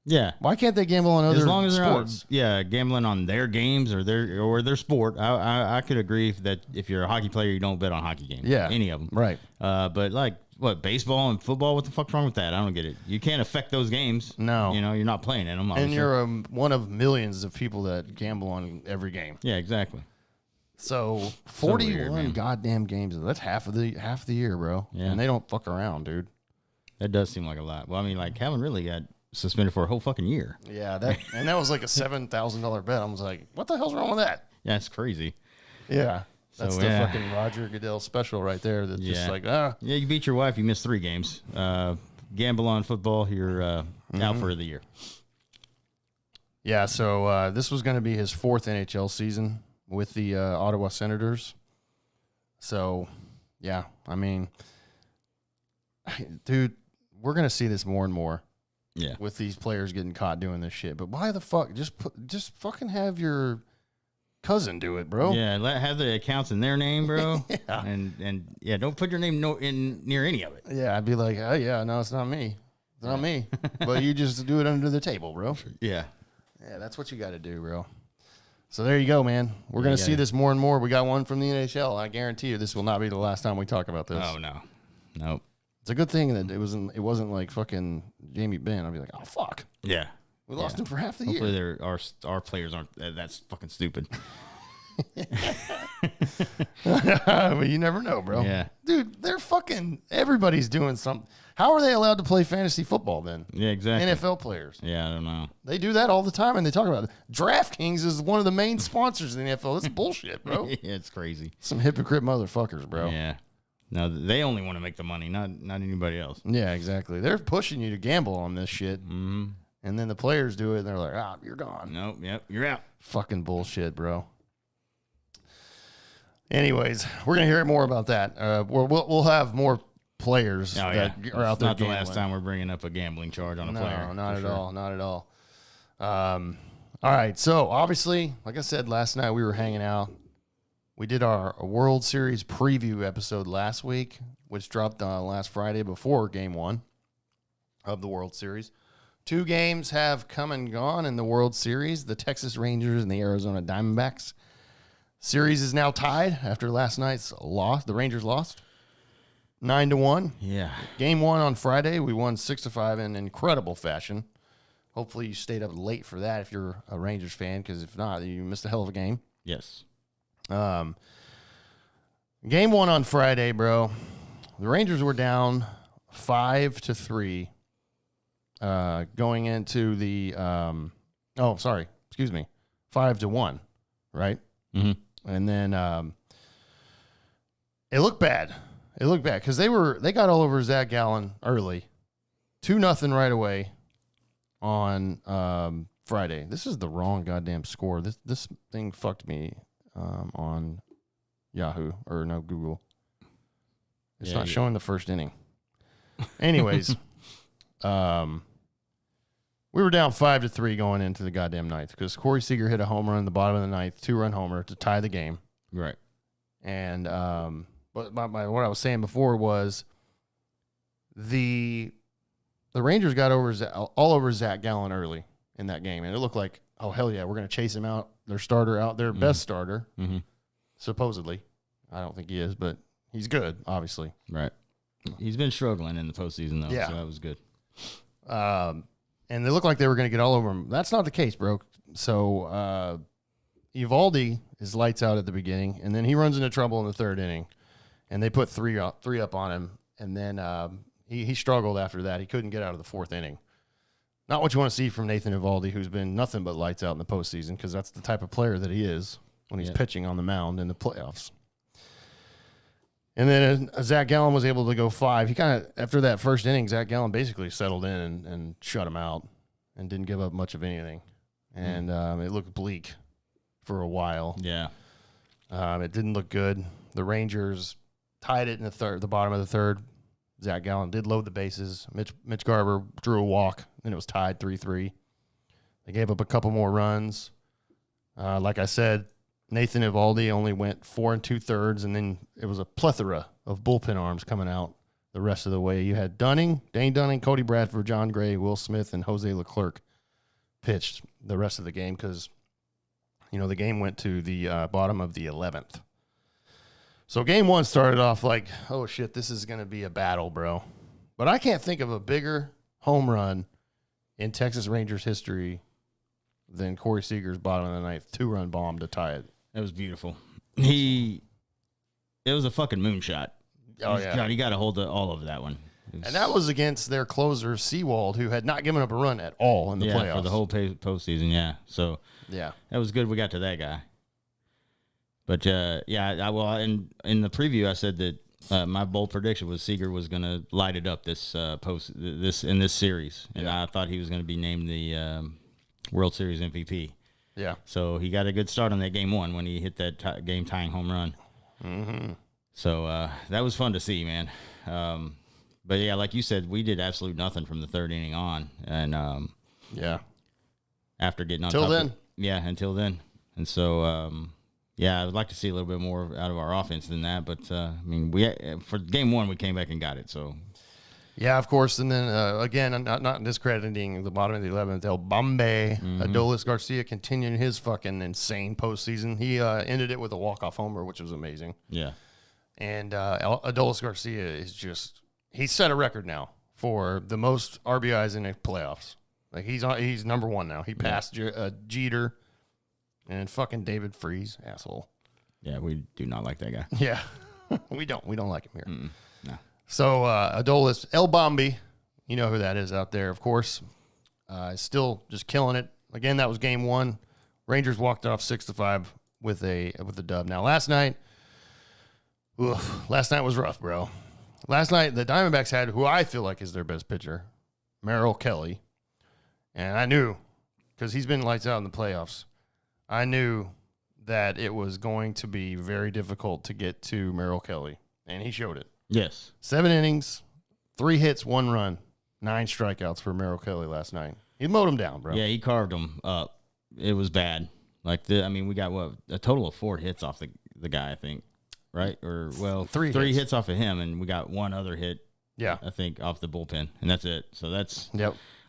C: Yeah.
B: Why can't they gamble on other
C: as long as
B: sports?
C: They're not, gambling on their games or their sport. I could agree that if you're a hockey player, you don't bet on hockey games.
B: Yeah.
C: Any of them.
B: Right.
C: But like what, baseball and football, what the fuck's wrong with that? I don't get it. You can't affect those games.
B: No.
C: You're not playing in them.
B: And you're one of millions of people that gamble on every game.
C: Yeah, exactly.
B: So 41
C: weird,
B: goddamn games. That's half of the year, bro.
C: Yeah.
B: And they don't fuck around, dude.
C: That does seem like a lot. Well, I mean, like Calvin really got suspended for a whole fucking year.
B: Yeah, that was like a $7,000 bet. I was like, what the hell's wrong with that?
C: Yeah, it's crazy.
B: Yeah. That's
C: So,
B: the
C: yeah.
B: fucking Roger Goodell special right there. That's just like,
C: Yeah, you beat your wife, you missed 3 games. Gamble on football, you're out for the year.
B: Yeah, so this was going to be his 4th NHL season with the Ottawa Senators. So, yeah, I mean, dude, we're going to see this more and more.
C: Yeah.
B: With these players getting caught doing this shit. But why the fuck? Just fucking have your cousin do it, bro.
C: Yeah, have the accounts in their name, bro.
B: Yeah.
C: And yeah, don't put your name near any of it.
B: Yeah, I'd be like, oh, yeah, no, it's not me. It's not me. But you just do it under the table, bro.
C: Yeah.
B: Yeah, that's what you got to do, bro. So there you go, man. We're going to see
C: yeah.
B: this more and more. We got one from the NHL. I guarantee you this will not be the last time we talk about this.
C: Oh, no. Nope.
B: It's a good thing that it wasn't like fucking Jamie Benn. I'd be like, oh, fuck.
C: Yeah.
B: We lost him for half the
C: Hopefully
B: year.
C: our players aren't that's fucking stupid.
B: But you never know, bro.
C: Yeah.
B: Dude, everybody's doing something. How are they allowed to play fantasy football then?
C: Yeah, exactly.
B: NFL players.
C: Yeah, I don't know.
B: They do that all the time, and they talk about it. DraftKings is one of the main sponsors of the NFL. That's bullshit, bro.
C: Yeah, it's crazy.
B: Some hypocrite motherfuckers, bro.
C: Yeah. No, they only want to make the money, not anybody else.
B: Yeah, exactly. They're pushing you to gamble on this shit.
C: Mm-hmm.
B: And then the players do it, and they're like, you're gone.
C: Nope, yep, you're out.
B: Fucking bullshit, bro. Anyways, we're gonna hear more about that. We'll have more players that are out there.
C: Not the
B: gambling.
C: last time we're bringing up a gambling charge on a player.
B: No, not at all. Not at all. All right. So obviously, like I said last night, we were hanging out. We did our World Series preview episode last week, which dropped last Friday before Game 1 of the World Series. 2 games have come and gone in the World Series, the Texas Rangers and the Arizona Diamondbacks. Series is now tied after last night's loss. The Rangers lost 9-1.
C: Yeah.
B: Game 1 on Friday, we won 6-5 in incredible fashion. Hopefully you stayed up late for that if you're a Rangers fan, because if not, you missed a hell of a game.
C: Yes.
B: Game 1 on Friday, bro. The Rangers were down 5-3 going into the 5-1, right?
C: Mm-hmm.
B: And then it looked bad. It looked bad because they got all over Zach Gallen early, 2-0 right away on Friday. This is the wrong goddamn score. This thing fucked me on Yahoo or no Google. It's not showing the first inning. Anyways, we were down 5-3 going into the goddamn ninth because Corey Seager hit a home run in the bottom of the ninth, 2-run homer to tie the game.
C: Right.
B: And but what I was saying before was the Rangers got all over Zach Gallen early in that game, and it looked like, oh hell yeah, we're gonna chase him out. Their starter out, their best starter, supposedly. I don't think he is, but he's good, obviously.
C: Right. He's been struggling in the postseason though, so that was good.
B: And they looked like they were going to get all over him. That's not the case, bro. So Eovaldi is lights out at the beginning, and then he runs into trouble in the third inning, and they put three up on him, and then he struggled after that. He couldn't get out of the fourth inning. Not what you want to see from Nathan Eovaldi, who's been nothing but lights out in the postseason, because that's the type of player that he is when he's pitching on the mound in the playoffs. And then Zach Gallen was able to go 5. He kind of, after that first inning, Zach Gallen basically settled in and shut him out and didn't give up much of anything. And it looked bleak for a while.
C: Yeah.
B: It didn't look good. The Rangers tied it in the bottom of the third. Zach Gallen did load the bases. Mitch Garver drew a walk, and it was tied 3-3. They gave up a couple more runs. Like I said, Nathan Eovaldi only went 4 2/3, and then it was a plethora of bullpen arms coming out the rest of the way. You had Dane Dunning, Cody Bradford, John Gray, Will Smith, and Jose Leclerc pitched the rest of the game because, the game went to the bottom of the 11th. So game 1 started off like, oh, shit, this is going to be a battle, bro. But I can't think of a bigger home run in Texas Rangers history than Corey Seager's bottom of the ninth 2-run bomb to tie it.
C: That was beautiful. It was a fucking moonshot.
B: Oh, yeah.
C: God, he got a hold of all of that one.
B: And that was against their closer, Seawald, who had not given up a run at all in the playoffs.
C: For the whole postseason, yeah. So
B: yeah,
C: that was good we got to that guy. But, in the preview, I said that my bold prediction was Seager was going to light it up in this series. And I thought he was going to be named the World Series MVP.
B: Yeah.
C: So he got a good start on that game 1 when he hit that game-tying home run.
B: Mm-hmm.
C: So that was fun to see, man. But, yeah, like you said, we did absolutely nothing from the third inning on. And, after getting on
B: Until
C: top
B: then.
C: Until then. And so, I would like to see a little bit more out of our offense than that. But, for game 1, we came back and got it. So,
B: yeah, of course. And then, again, not discrediting the bottom of the 11th, El Bombe. Adolis Garcia continuing his fucking insane postseason. He ended it with a walk-off homer, which was amazing.
C: Yeah.
B: And Adolis Garcia is just – he set a record now for the most RBIs in the playoffs. Like, he's number 1 now. He passed Jeter and fucking David Freese, asshole.
C: Yeah, we do not like that guy.
B: Yeah. We don't like him here.
C: No.
B: So, Adolis, El Bombi, you know who that is out there, of course, is still just killing it. Again, that was game 1. Rangers walked off 6-5 with a dub. Now, last night was rough, bro. Last night, the Diamondbacks had who I feel like is their best pitcher, Merrill Kelly. And I knew, because he's been lights out in the playoffs, I knew that it was going to be very difficult to get to Merrill Kelly, and he showed it.
C: Yes.
B: 7 innings, 3 hits, 1 run, 9 strikeouts for Merrill Kelly last night. He mowed him down, bro.
C: Yeah, he carved them up. It was bad. Like we got a total of 4 hits off the guy, I think, right? Or
B: 3
C: hits off of him, and we got 1 other hit.
B: Yeah,
C: I think off the bullpen, and that's it. So that's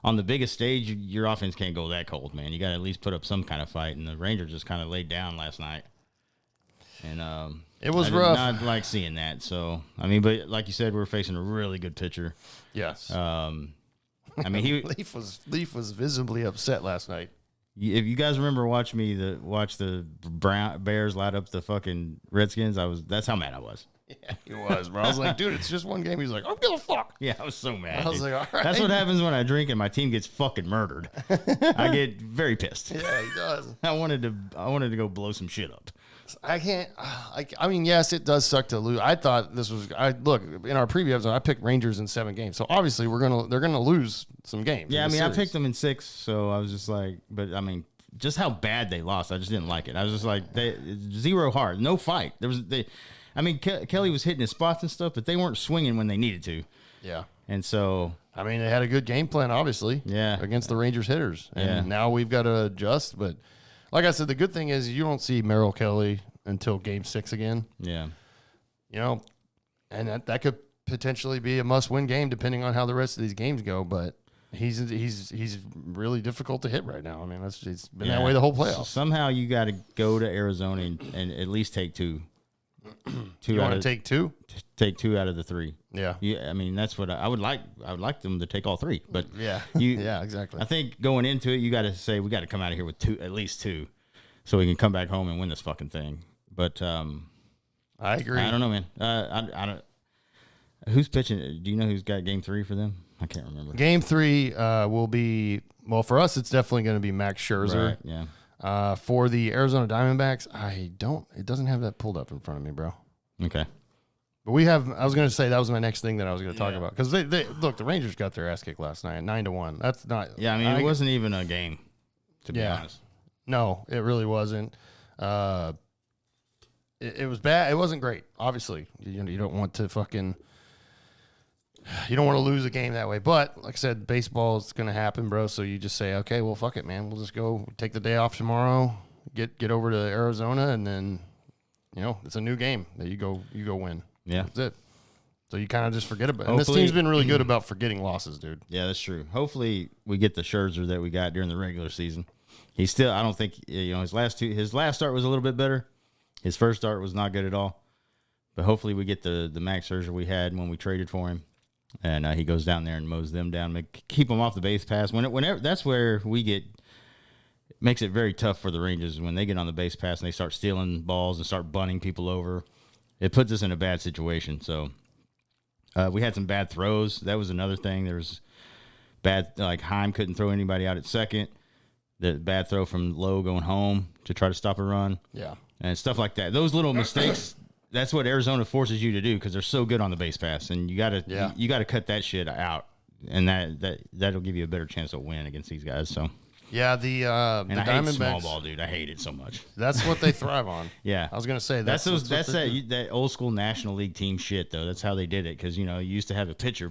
C: on the biggest stage. Your offense can't go that cold, man. You got to at least put up some kind of fight. And the Rangers just kind of laid down last night, and
B: it was
C: I
B: rough.
C: Did not like seeing that. So but like you said, we're facing a really good pitcher.
B: Yes.
C: Leaf
B: Leaf was visibly upset last night.
C: If you guys remember watch the Bears light up the fucking Redskins, that's how mad I was.
B: Yeah, he was, bro. I was like, dude, it's just one game. He's like, I don't give a fuck.
C: Yeah, I was so mad.
B: I was like, all right.
C: That's what happens when I drink and my team gets fucking murdered. I get very pissed.
B: Yeah, he does.
C: I wanted to go blow some shit up.
B: I can't. I mean, yes, it does suck to lose. I thought this was. Look in our preview episode. I picked Rangers in 7 games, so obviously they're gonna lose some games.
C: Yeah, I picked them in 6, so I was just like, but just how bad they lost, I just didn't like it. I was just like, zero heart, no fight. Kelly was hitting his spots and stuff, but they weren't swinging when they needed to.
B: Yeah.
C: And so,
B: they had a good game plan, obviously.
C: Yeah.
B: Against the Rangers hitters, and now we've got to adjust. But like I said, the good thing is you don't see Merrill Kelly until Game 6 again.
C: Yeah.
B: And that could potentially be a must-win game depending on how the rest of these games go. But he's really difficult to hit right now. It's been that way the whole playoffs.
C: So somehow you got to go to Arizona and at least take 2.
B: You want to take 2?
C: Take 2 out of the 3.
B: Yeah.
C: That's what I would like. I would like them to take all 3. But
B: yeah, yeah, exactly.
C: I think going into it, you got to say we got to come out of here with 2, at least 2, so we can come back home and win this fucking thing. But
B: I agree.
C: I don't know, man. I don't. Who's pitching? Do you know who's got Game 3 for them? I can't remember.
B: Game 3 will be for us. It's definitely going to be Max Scherzer.
C: Right, yeah.
B: For the Arizona Diamondbacks, it doesn't have that pulled up in front of me, bro.
C: Okay.
B: But I was going to say that was my next thing that I was going to talk about. Because the Rangers got their ass kicked last night, 9-1. That's not.
C: Yeah, it wasn't even a game, to be honest.
B: No, it really wasn't. It was bad. It wasn't great, obviously. You don't want to you don't want to lose a game that way. But like I said, baseball is going to happen, bro. So you just say, okay, well, fuck it, man. We'll just go take the day off tomorrow, get over to Arizona, and then, it's a new game that you go win.
C: Yeah.
B: That's it. So you kind of just forget about it. And this team's been really good about forgetting losses, dude.
C: Yeah, that's true. Hopefully we get the Scherzer that we got during the regular season. He's still, I don't think, his last start was a little bit better. His first start was not good at all. But hopefully we get the Max Scherzer we had when we traded for him. And he goes down there and mows them down, keep them off the base pass. Whenever that's where makes it very tough for the Rangers when they get on the base pass and they start stealing balls and start bunting people over. It puts us in a bad situation. So we had some bad throws. That was another thing. There was bad, like Heim couldn't throw anybody out at second. The bad throw from Lowe going home to try to stop a run.
B: Yeah, and
C: stuff like that. Those little mistakes. That's what Arizona forces you to do because they're so good on the base pass, and you gotta cut that shit out, and that'll give you a better chance to win against these guys. So
B: yeah, the
C: hate small ball, dude. I hate it so much.
B: That's what they thrive on.
C: Yeah,
B: I was gonna say that's
C: that old school National League team shit though. That's how they did it because you used to have a pitcher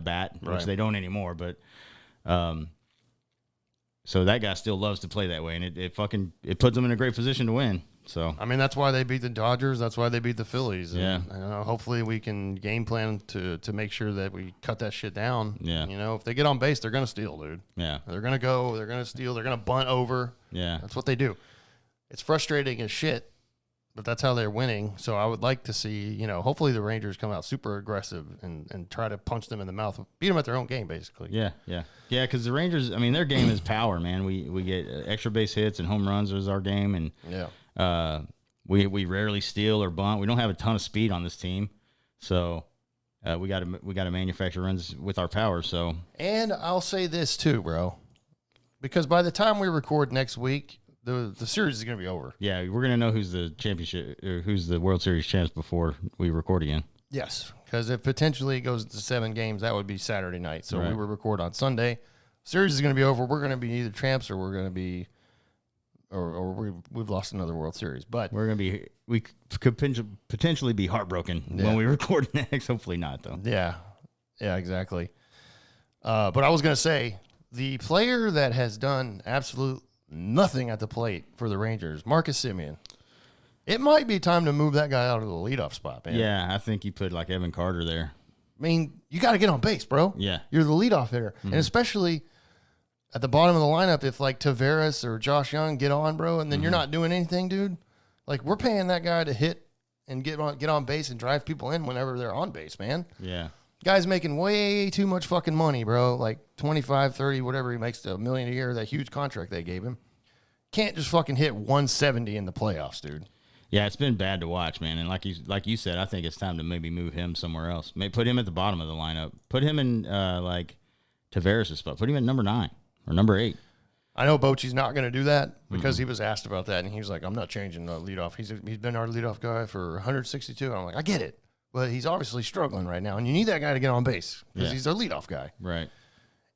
C: bat, which they don't anymore, but so that guy still loves to play that way, and it puts them in a great position to win. So
B: that's why they beat the Dodgers. That's why they beat the Phillies.
C: Yeah.
B: And, hopefully we can game plan to make sure that we cut that shit down.
C: Yeah.
B: If they get on base, they're gonna steal, dude.
C: Yeah.
B: They're gonna go. They're gonna steal. They're gonna bunt over.
C: Yeah.
B: That's what they do. It's frustrating as shit, but that's how they're winning. So I would like to see, hopefully the Rangers come out super aggressive and try to punch them in the mouth, beat them at their own game, basically.
C: Yeah. Yeah. Yeah. Because the Rangers, their game is power, man. We get extra base hits and home runs is our game, and
B: yeah.
C: We rarely steal or bunt. We don't have a ton of speed on this team, so we got to manufacture runs with our power. So, and
B: I'll say this too, bro, because by the time we record next week, the series is gonna be over.
C: Yeah, we're gonna know who's the championship or who's the World Series champs before we record again.
B: Yes, because if potentially it goes to 7 games, that would be Saturday night. So we will record on Sunday. Series is gonna be over. We're gonna be either champs or we're gonna be or we've lost another World Series. But
C: we could potentially be heartbroken when we record next. Hopefully not, though.
B: Yeah, exactly. But I was going to say, the player that has done absolute nothing at the plate for the Rangers, Marcus Semien. It might be time to move that guy out of the leadoff spot, man.
C: Yeah, I think you put like Evan Carter there.
B: I mean, you got to get on base, bro.
C: Yeah.
B: You're the leadoff hitter. And especially at the bottom of the lineup, if like Tavares or Josh Young get on, bro, and then you're not doing anything, dude, like we're paying that guy to hit and get on base and drive people in whenever they're on base, man.
C: Yeah.
B: Guy's making way too much fucking money, bro. Like 25, 30, whatever he makes, $1 million a year, that huge contract they gave him. Can't just fucking hit 170 in the playoffs, dude.
C: Yeah, it's been bad to watch, man. And like you said, I think it's time to maybe move him somewhere else. Maybe put him at the bottom of the lineup. Put him in like Tavares' spot. Put him at number 9 or number 8.
B: I know Bochy's not going to do that because he was asked about that, and he was like, I'm not changing the leadoff. He's been our leadoff guy for 162. And I'm like, I get it. But he's obviously struggling right now, and you need that guy to get on base because he's our leadoff guy.
C: Right.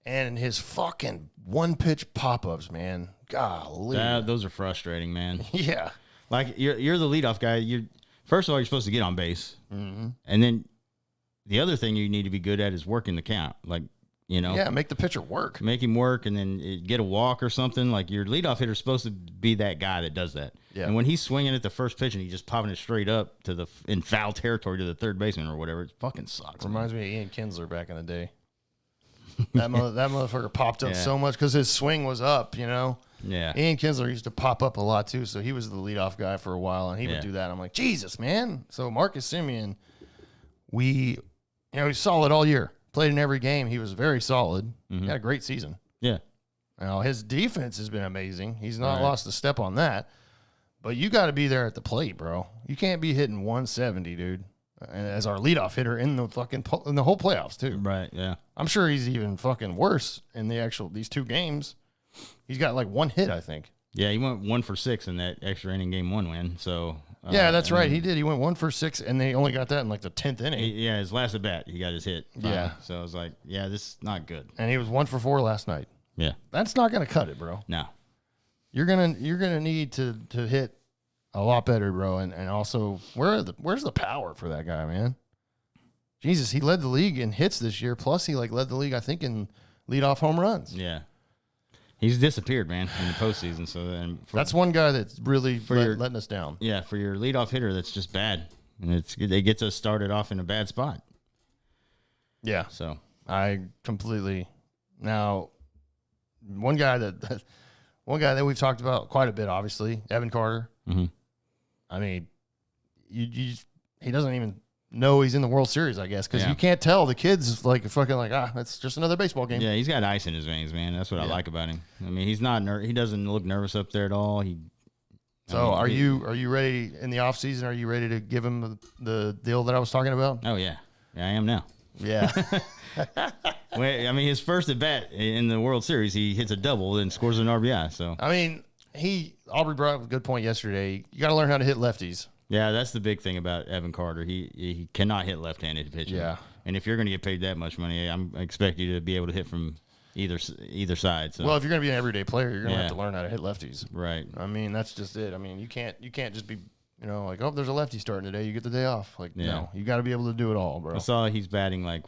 B: And his fucking one-pitch pop-ups, man. Golly.
C: Those are frustrating, man.
B: Yeah.
C: Like you're the leadoff guy. First of all, you're supposed to get on base, and then the other thing you need to be good at is working the count. Like
B: Yeah, make the pitcher work.
C: make him work, and then get a walk or something. Like your leadoff hitter's supposed to be that guy that does that.
B: Yeah.
C: And when he's swinging at the first pitch and he's just popping it straight up to in foul territory to the third baseman or whatever, it fucking sucks.
B: Reminds me of Ian Kinsler back in the day. That motherfucker popped up so much because his swing was up,
C: Yeah.
B: Ian Kinsler used to pop up a lot too, so he was the leadoff guy for a while, and he would do that. I'm like, Jesus, man. So Marcus Semien, he's solid all year. Played in every game. He was very solid. He had a great season.
C: Yeah.
B: Now, his defense has been amazing. He's not lost a step on that. But you got to be there at the plate, bro. You can't be hitting 170, dude, and as our leadoff hitter in the whole playoffs too.
C: Right. Yeah.
B: I'm sure he's even fucking worse in these 2 games. He's got like 1 hit, I think.
C: Yeah. He went 1 for 6 in that extra inning game 1 win. So.
B: Yeah, that's right. He did. He went 1 for 6, and they only got that in like the 10th inning.
C: His last at bat, he got his hit.
B: Yeah.
C: So I was like, yeah, this is not good.
B: And he was 1 for 4 last night.
C: Yeah.
B: That's not going to cut it, bro.
C: No.
B: You're gonna need to hit a lot better, bro. And also, where's the power for that guy, man? Jesus, he led the league in hits this year. Plus, he led the league, I think, in leadoff home runs.
C: Yeah. He's disappeared, man, in the postseason. So
B: that's one guy that's really letting us down.
C: Yeah, for your leadoff hitter, that's just bad, and it gets us started off in a bad spot.
B: Yeah.
C: So
B: I completely. Now, one guy that we've talked about quite a bit, obviously, Evan Carter.
C: Mm-hmm.
B: I mean, he doesn't even know he's in the World Series, I guess, because you can't tell the kids that's just another baseball game.
C: Yeah, he's got ice in his veins, man. That's what I like about him. I mean, he's not he doesn't look nervous up there at all.
B: Are you ready in the off season? Are you ready to give him the deal that I was talking about?
C: Oh yeah, I am now.
B: Yeah.
C: Well, I mean, his first at bat in the World Series, he hits a double and scores an RBI. So
B: I mean, Aubrey brought up a good point yesterday. You got to learn how to hit lefties.
C: Yeah, that's the big thing about Evan Carter. He cannot hit left-handed pitching.
B: Yeah.
C: And if you're going to get paid that much money, I expect you to be able to hit from either side. So.
B: Well, if you're going to be an everyday player, you're going to have to learn how to hit lefties.
C: Right.
B: I mean, that's just it. I mean, you can't just be, like, oh, there's a lefty starting today. You get the day off. Like, no, you got to be able to do it all, bro.
C: I saw he's batting like,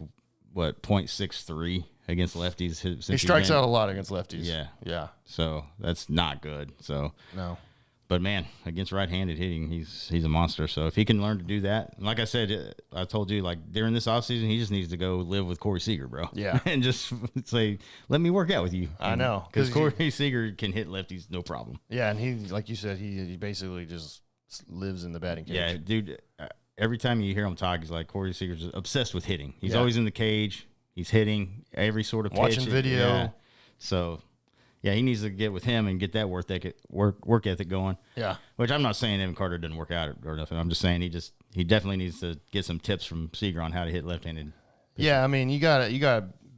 C: .63 against lefties.
B: He strikes out a lot against lefties.
C: Yeah.
B: Yeah.
C: So that's not good. So.
B: No.
C: But man, against right-handed hitting, he's a monster. So if he can learn to do that, like I said, I told you, like during this offseason, he just needs to go live with Corey Seager, bro.
B: Yeah,
C: and just say, let me work out with you.
B: I know,
C: because Corey Seager can hit lefties, no problem.
B: Yeah, and he, like you said, he basically just lives in the batting cage.
C: Yeah, dude. Every time you hear him talk, he's like Corey Seager's obsessed with hitting. He's always in the cage. He's hitting every sort of pitch.
B: Watching video.
C: Yeah. So. Yeah, he needs to get with him and get that work ethic going.
B: Yeah.
C: Which I'm not saying Evan Carter didn't work out or nothing. I'm just saying he definitely needs to get some tips from Seager on how to hit left-handed.
B: Yeah, I mean, you gotta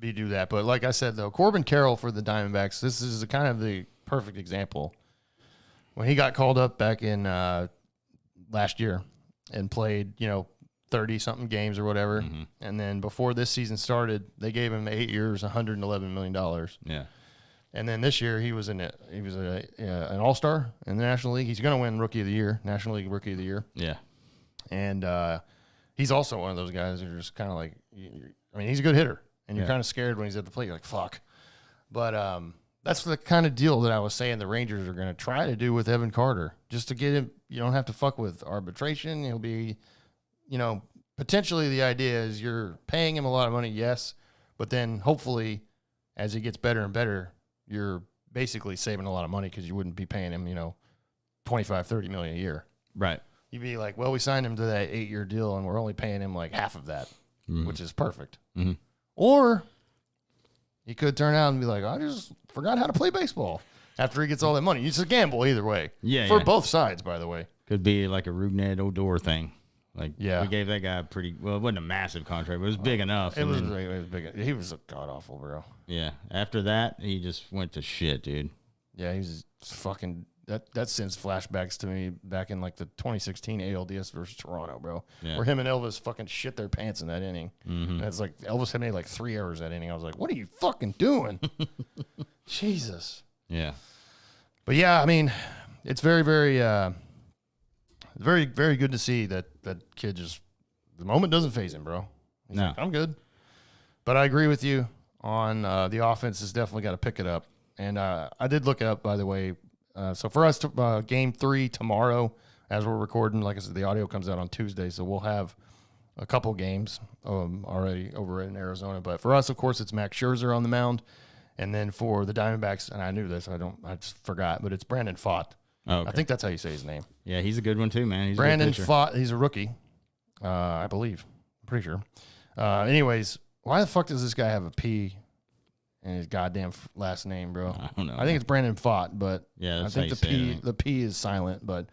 B: do that. But like I said though, Corbin Carroll for the Diamondbacks, this is kind of the perfect example. When he got called up back in last year and played, 30-something games or whatever, and then before this season started, they gave him 8 years, $111 million.
C: Yeah.
B: And then this year he was an all-star in the National League. He's going to win Rookie of the Year, National League Rookie of the Year.
C: Yeah.
B: And he's also one of those guys who are just kind of like, I mean, he's a good hitter, and you're kind of scared when he's at the plate. You're like, fuck. But that's the kind of deal that I was saying the Rangers are going to try to do with Evan Carter, just to get him. You don't have to fuck with arbitration. He'll be, potentially the idea is you're paying him a lot of money, yes, but then hopefully as he gets better and better, you're basically saving a lot of money because you wouldn't be paying him, $25-30 million a year.
C: Right.
B: You'd be like, well, we signed him to that 8-year deal, and we're only paying him like half of that, which is perfect.
C: Mm-hmm.
B: Or he could turn out and be like, I just forgot how to play baseball after he gets all that money. It's a gamble either way.
C: Yeah,
B: For both sides, by the way.
C: Could be like a Rougned Odor thing. Like,
B: Yeah.
C: we gave that guy it wasn't a massive contract, but it was big enough.
B: It
C: and
B: was
C: then-
B: big. He was god-awful, bro.
C: yeah. After that, he just went to shit, dude.
B: Yeah, he was fucking... That sends flashbacks to me back in like the 2016 ALDS versus Toronto, bro.
C: Yeah.
B: Where him and Elvis fucking shit their pants in that inning. And it's like Elvis had made like 3 errors that inning. I was like, what are you fucking doing? Jesus.
C: Yeah.
B: But yeah, I mean, it's very, very, very, very good to see that kid just the moment doesn't phase him, bro. He's
C: No.
B: like, I'm good. But I agree with you on the offense has definitely got to pick it up. And I did look it up, by the way. So for us, Game 3 tomorrow, as we're recording, like I said, the audio comes out on Tuesday, so we'll have a couple games already over in Arizona. But for us, of course, it's Max Scherzer on the mound. And then for the Diamondbacks, and I knew this, I just forgot, but it's Brandon Pfaadt.
C: Oh, okay.
B: I think that's how you say his name.
C: Yeah, he's a good one too, man. He's
B: Brandon
C: a good pitcher.
B: Pfaadt, he's a rookie, I believe. I'm pretty sure. Anyways, why the fuck does this guy have a P in his goddamn last name, bro?
C: I don't know.
B: I think it's Brandon Pfaadt, but
C: Yeah,
B: I
C: that's
B: think
C: how
B: the
C: you say
B: P
C: it.
B: the P is silent, but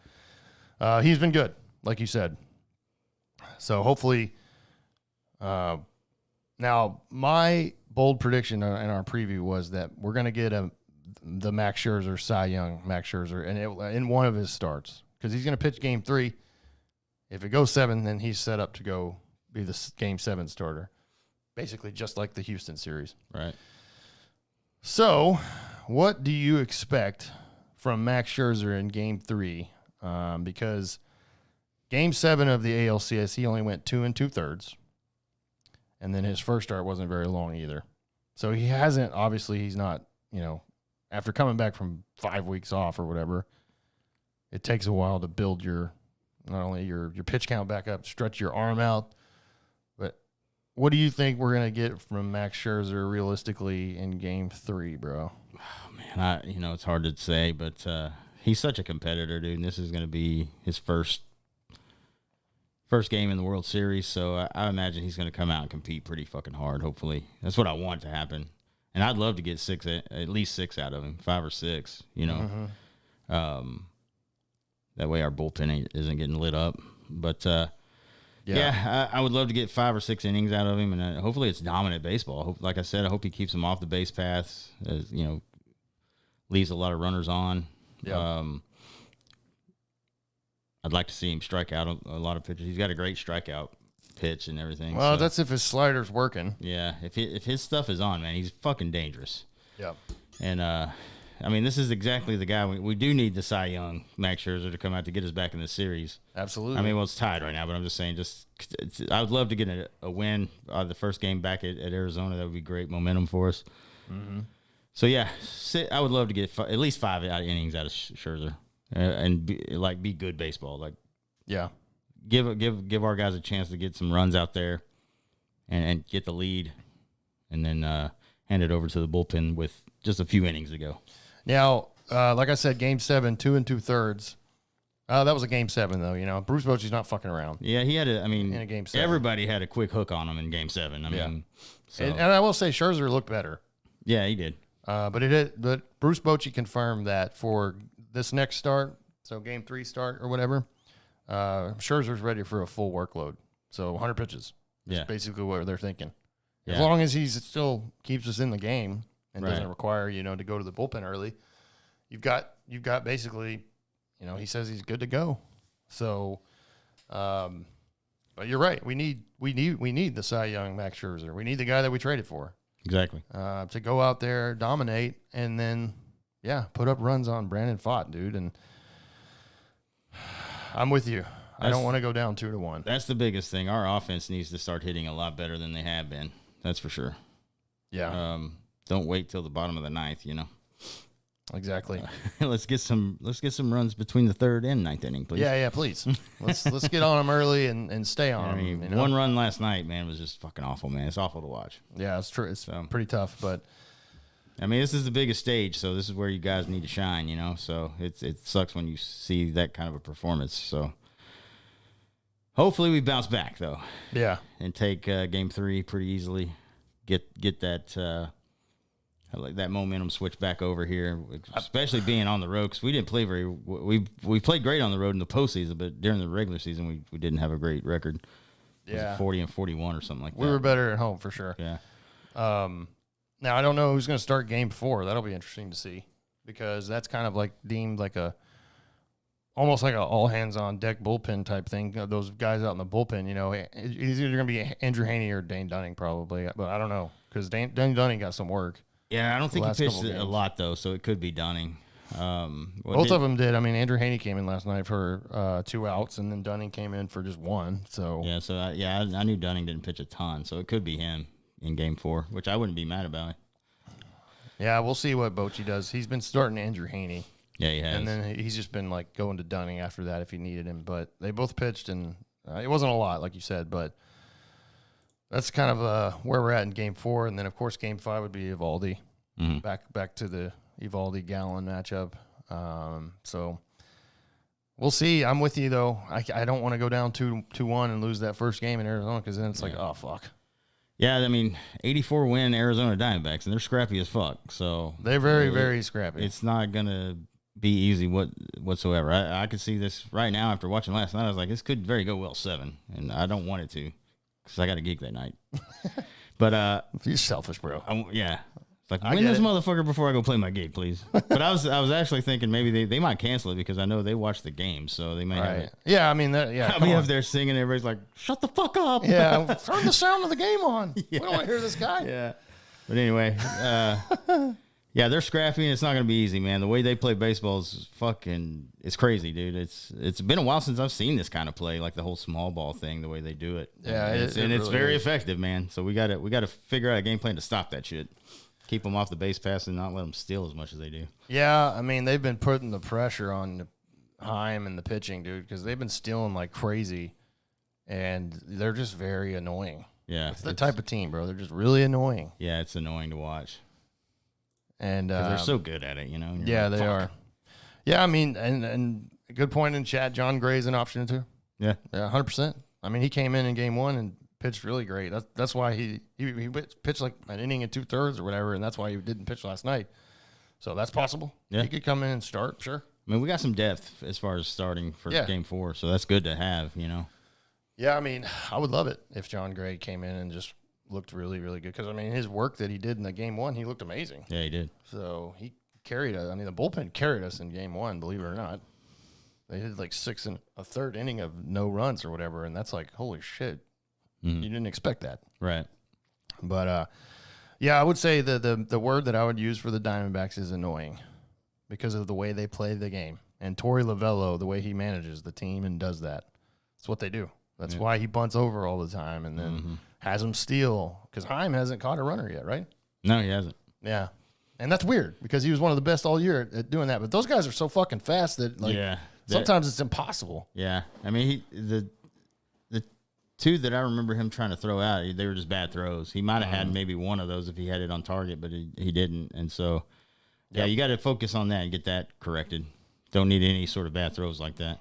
B: he's been good, like you said. So hopefully, now my bold prediction in our preview was that we're gonna get the Max Scherzer, Cy Young Max Scherzer, and in one of his starts because he's gonna pitch Game 3. If it goes 7, then he's set up to go be the Game 7 starter, basically just like the Houston series.
C: Right.
B: So, what do you expect from Max Scherzer in Game 3? Because Game 7 of the ALCS, he only went 2 2/3, and then his first start wasn't very long either. So he hasn't. Obviously, he's not. After coming back from 5 weeks off or whatever, it takes a while to build not only your pitch count back up, stretch your arm out. But what do you think we're gonna get from Max Scherzer realistically in Game 3, bro?
C: Oh, man, it's hard to say, but he's such a competitor, dude. And this is going to be his first game in the World Series, so I imagine he's going to come out and compete pretty fucking hard. Hopefully, that's what I want to happen. And I'd love to get at least 6 out of him, 5 or 6. That way our bullpen isn't getting lit up. But yeah, I would love to get 5 or 6 innings out of him, and hopefully it's dominant baseball. Like I said, I hope he keeps him off the base paths. Leaves a lot of runners on.
B: Yeah.
C: I'd like to see him strike out a lot of pitches. He's got a great strikeout pitch and everything.
B: Well,
C: so,
B: that's if his slider's working.
C: yeah. If his stuff is on, man, he's fucking dangerous.
B: Yeah.
C: And this is exactly the guy we do need the Cy Young Max Scherzer to come out to get us back in the series.
B: Absolutely.
C: Well, it's tied right now, but I'm just saying, I would love to get a win the first game back at Arizona. That would be great momentum for us.
B: Mm-hmm.
C: So yeah, I would love to get at least 5 innings out of Scherzer and be good baseball. Like,
B: yeah.
C: give our guys a chance to get some runs out there and get the lead, and then hand it over to the bullpen with just a few innings to go.
B: Now, like I said, Game 7, 2 2/3. That was a Game 7, though. Bruce Bochy's not fucking around.
C: Yeah, he had
B: in a Game 7.
C: Everybody had a quick hook on him in Game 7. So.
B: And I will say Scherzer looked better.
C: Yeah, he did.
B: But Bruce Bochy confirmed that for this next start, so Game 3 start or whatever, Scherzer's ready for a full workload. So 100 pitches. That's basically what they're thinking.
C: Yeah.
B: As long as he still keeps us in the game and
C: Right.
B: doesn't require, to go to the bullpen early, you've got basically, he says he's good to go. So, but you're right. We need the Cy Young Max Scherzer. We need the guy that we traded for.
C: Exactly.
B: To go out there, dominate, and then, put up runs on Brandon Pfaadt, dude. And I'm with you. I don't want to go down 2-1.
C: That's the biggest thing. Our offense needs to start hitting a lot better than they have been. That's for sure.
B: Yeah.
C: Don't wait till the bottom of the ninth,
B: Exactly.
C: Let's get some runs between the third and ninth inning, please.
B: Yeah, please. let's get on them early and stay on them.
C: I mean,
B: you know?
C: one run last night, man, was just fucking awful, man. It's awful to watch.
B: Yeah, it's true. It's pretty tough, but
C: I mean, this is the biggest stage, so this is where you guys need to shine, So it sucks when you see that kind of a performance. So hopefully we bounce back though.
B: Yeah.
C: And take game 3 pretty easily. Get that like that momentum switch back over here, especially being on the road, because we didn't play we played great on the road in the postseason, but during the regular season we didn't have a great record.
B: Yeah.
C: 40-41 or something like that.
B: We were better at home for sure.
C: Yeah.
B: Now I don't know who's going to start game 4. That'll be interesting to see, because that's kind of like deemed like almost like a all hands on deck bullpen type thing. Those guys out in the bullpen, it's either going to be Andrew Haney or Dane Dunning probably, but I don't know, because Dane Dunning got some work.
C: Yeah, I don't think he
B: last
C: pitched
B: couple
C: a
B: games.
C: lot though, so it could be Dunning.
B: Both of them did. I mean, Andrew Haney came in last night for 2 outs, and then Dunning came in for just 1. So
C: yeah, so I knew Dunning didn't pitch a ton, so it could be him in game 4, which I wouldn't be mad about.
B: Yeah, we'll see what Bochy does. He's been starting Andrew Haney.
C: Yeah, he has.
B: And then he's just been like going to Dunning after that if he needed him. But they both pitched, and it wasn't a lot, like you said. But that's kind of where we're at in game 4. And then, of course, game 5 would be Evaldi.
C: Mm-hmm.
B: Back to the Evaldi Gallen matchup. So we'll see. I'm with you, though. I don't want to go down 2-1 and lose that first game in Arizona, because then it's like, oh, fuck.
C: Yeah, I mean, 84 win Arizona Diamondbacks, and they're scrappy as fuck. So
B: They're very, very scrappy.
C: It's not going to be easy whatsoever. I could see this right now after watching last night. I was like, this could very go well 7, and I don't want it to, because I got a gig that night. But
B: You're selfish, bro.
C: yeah. It's like,
B: I
C: win
B: get
C: this
B: it.
C: motherfucker before I go play my gig, please. But I was actually thinking maybe they might cancel it, because I know they watch the game, so they may have
B: Right.
C: it.
B: Yeah, I mean, I'll
C: I'll be up there singing, everybody's like, shut the fuck up.
B: Yeah, turn the sound of the game on. We don't want to hear this guy.
C: Yeah. But anyway, yeah, they're scrappy, and it's not going to be easy, man. The way they play baseball is it's crazy, dude. It's been a while since I've seen this kind of play, like the whole small ball thing, the way they do it.
B: Yeah,
C: and
B: it
C: it's
B: really
C: very
B: is.
C: effective, man. So we got to figure out a game plan to stop that shit. Keep them off the base pass and not let them steal as much as they do.
B: Yeah, I mean, they've been putting the pressure on Heim and the pitching, dude, because they've been stealing like crazy, and they're just very annoying.
C: Yeah.
B: It's the type of team, bro. They're just really annoying.
C: Yeah, it's annoying to watch.
B: And
C: 'Cause they're so good at it, you know? And you're
B: yeah,
C: like,
B: they
C: "Fuck."
B: are. Yeah, I mean, and a good point in chat, John Gray's an option too.
C: Yeah.
B: Yeah, 100%. I mean, he came in game 1 and pitched really great. That's why he pitched like an inning and 2/3 or whatever, and that's why he didn't pitch last night. So that's possible.
C: Yeah.
B: He could come in and start, sure.
C: I mean, we got some depth as far as starting for
B: Yeah.
C: game 4, so that's good to have, you know?
B: Yeah, I mean, I would love it if John Gray came in and just looked really, really good. Because, I mean, his work that he did in the game 1, he looked amazing.
C: Yeah, he did.
B: So he carried us. I mean, the bullpen carried us in game 1, believe it or not. They did like 6 1/3 inning of no runs or whatever, and that's like, holy shit.
C: Mhm.
B: You didn't expect that.
C: Right.
B: But, yeah, I would say the word that I would use for the Diamondbacks is annoying because of the way they play the game. And Torey Lovello, the way he manages the team and does that. That's what they do. That's why he bunts over all the time and then has them steal. Because Heim hasn't caught a runner yet, right?
C: No, he hasn't.
B: Yeah. And that's weird because he was one of the best all year at doing that. But those guys are so fucking fast that, like,
C: Yeah.
B: sometimes it's impossible.
C: Yeah. I mean, the 2 that I remember him trying to throw out, they were just bad throws. He might have had maybe one of those if he had it on target, but he didn't. And so, yeah, you got to focus on that and get that corrected. Don't need any sort of bad throws like that.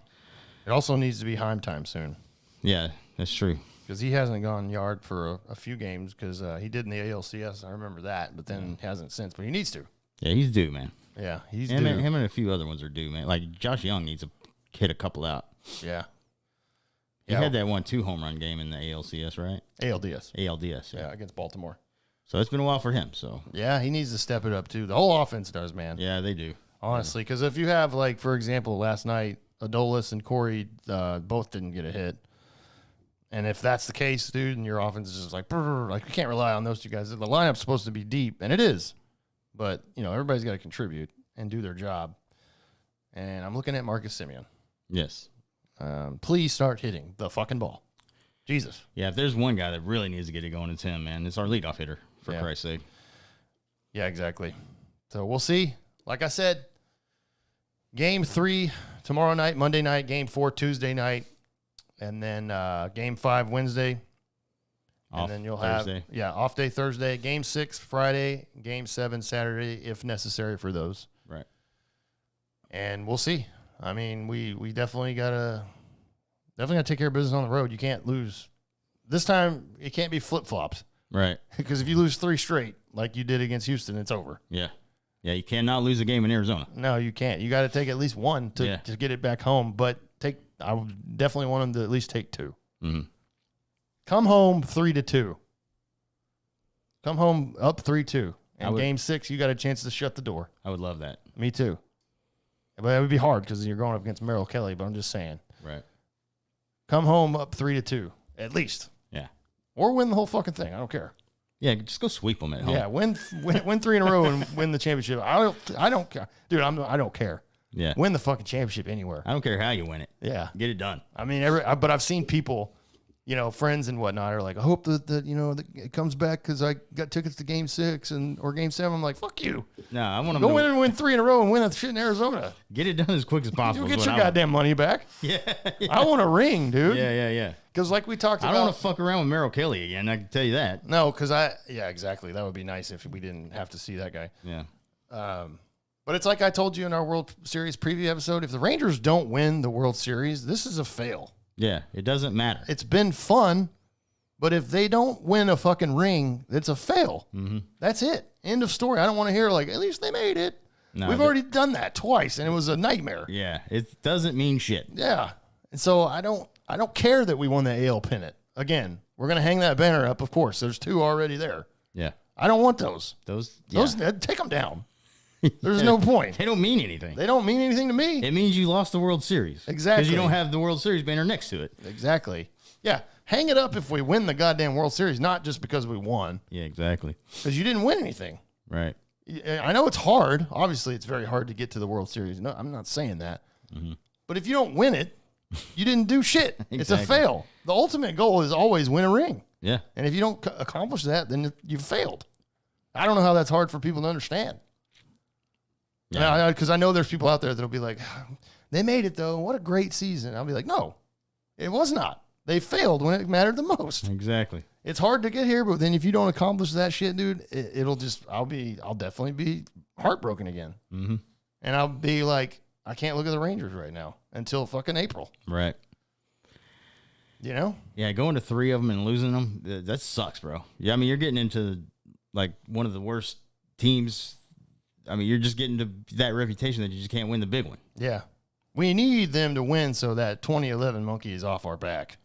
B: It also needs to be Heim time soon
C: Yeah, that's true.
B: because he hasn't gone yard for a few games because he did in the ALCS. I remember that, but then hasn't since. But he needs to.
C: Yeah, he's due, man.
B: Yeah, he's
C: Him
B: due.
C: and a few other ones are due, man. Like Josh Young needs to hit a couple out.
B: Yeah.
C: He had that 1-2 home run game in the ALCS, right?
B: ALDS.
C: ALDS,
B: Yeah, against Baltimore.
C: So it's been a while for him. So
B: Yeah, he needs to step it up too. The whole offense does, man.
C: yeah, they do.
B: Honestly, because if you have, like, for example, last night, Adolis and Corey both didn't get a hit. And if that's the case, dude, and your offense is just like, brr, like you can't rely on those two guys. The lineup's supposed to be deep, and it is. But, everybody's got to contribute and do their job. And I'm looking at Marcus Simeon.
C: Yes.
B: Please start hitting the fucking ball. Jesus.
C: Yeah, if there's one guy that really needs to get it going, it's him, man. It's our leadoff hitter, for Christ's sake.
B: Yeah, exactly. So we'll see. Like I said, Game 3 tomorrow night, Monday night, Game 4 Tuesday night, and then Game 5 Wednesday. And then you'll
C: Thursday.
B: have, off day Thursday, Game 6 Friday, Game 7 Saturday, if necessary for those.
C: Right.
B: And we'll see. I mean, we definitely gotta take care of business on the road. You can't lose. This time, it can't be flip-flopped.
C: Right.
B: Because if you lose 3 straight, like you did against Houston, it's over.
C: Yeah. Yeah, you cannot lose a game in Arizona.
B: No, you can't. You got to take at least one to get it back home. But I would definitely want them to at least take 2.
C: Mm-hmm.
B: Come home 3-2. Come home up 3-2. And Game 6, you got a chance to shut the door.
C: I would love that.
B: Me too. But it would be hard because you're going up against Merrill Kelly. But I'm just saying.
C: Right.
B: Come home up 3-2 at least.
C: Yeah.
B: Or win the whole fucking thing. I don't care.
C: Yeah, just go sweep them at home.
B: Yeah, win 3 in a row and win the championship. I don't care, dude. I don't care.
C: Yeah.
B: Win the fucking championship anywhere.
C: I don't care how you win it.
B: Yeah.
C: Get it done.
B: I mean, but I've seen people, friends and whatnot are like, I hope that it comes back because I got tickets to Game 6 or Game 7. I'm like, fuck you.
C: No, I want them
B: Go
C: to
B: in and win 3 in a row and win that shit in Arizona.
C: get it done as quick as possible.
B: You get your goddamn money back.
C: Yeah.
B: I want a ring, dude.
C: Yeah.
B: Because like we talked about.
C: I don't want to fuck around with Merrill Kelly again. I can tell you that.
B: No, because exactly. That would be nice if we didn't have to see that guy.
C: Yeah.
B: But it's like I told you in our World Series preview episode, if the Rangers don't win the World Series, this is a fail.
C: Yeah, it doesn't matter.
B: It's been fun, but if they don't win a fucking ring, it's a fail.
C: Mm-hmm.
B: That's it. End of story. I don't want to hear at least they made it.
C: No,
B: We've already done that twice, and it was a nightmare.
C: Yeah, it doesn't mean shit.
B: Yeah. And so I don't care that we won the AL pennant. Again, we're going to hang that banner up, of course. There's 2 already there.
C: Yeah.
B: I don't want those.
C: Those
B: Take them down. There's no point.
C: They don't mean anything.
B: They don't mean anything to me.
C: It means you lost the World Series.
B: Exactly.
C: Because you don't have the World Series banner next to it.
B: Exactly. Yeah. Hang it up if we win the goddamn World Series, not just because we won.
C: Yeah, exactly.
B: Because you didn't win anything.
C: Right.
B: I know it's hard. Obviously, it's very hard to get to the World Series. No, I'm not saying that.
C: Mm-hmm.
B: But if you don't win it, you didn't do shit.
C: Exactly.
B: It's a fail. The ultimate goal is always win a ring.
C: Yeah.
B: And if you don't accomplish that, then you've failed. I don't know how that's hard for people to understand.
C: Yeah.
B: Because I know there's people out there that'll be like, they made it though. What a great season. I'll be like, no, it was not. They failed when it mattered the most.
C: Exactly.
B: It's hard to get here, but then if you don't accomplish that shit, dude, I'll definitely be heartbroken again.
C: Mm-hmm.
B: And I'll be like, I can't look at the Rangers right now until fucking April.
C: Right. Yeah, going to 3 of them and losing them, that sucks, bro. Yeah, I mean, you're getting into like one of the worst teams. I mean, you're just getting to that reputation that you just can't win the big one.
B: Yeah. We need them to win so that 2011 monkey is off our back.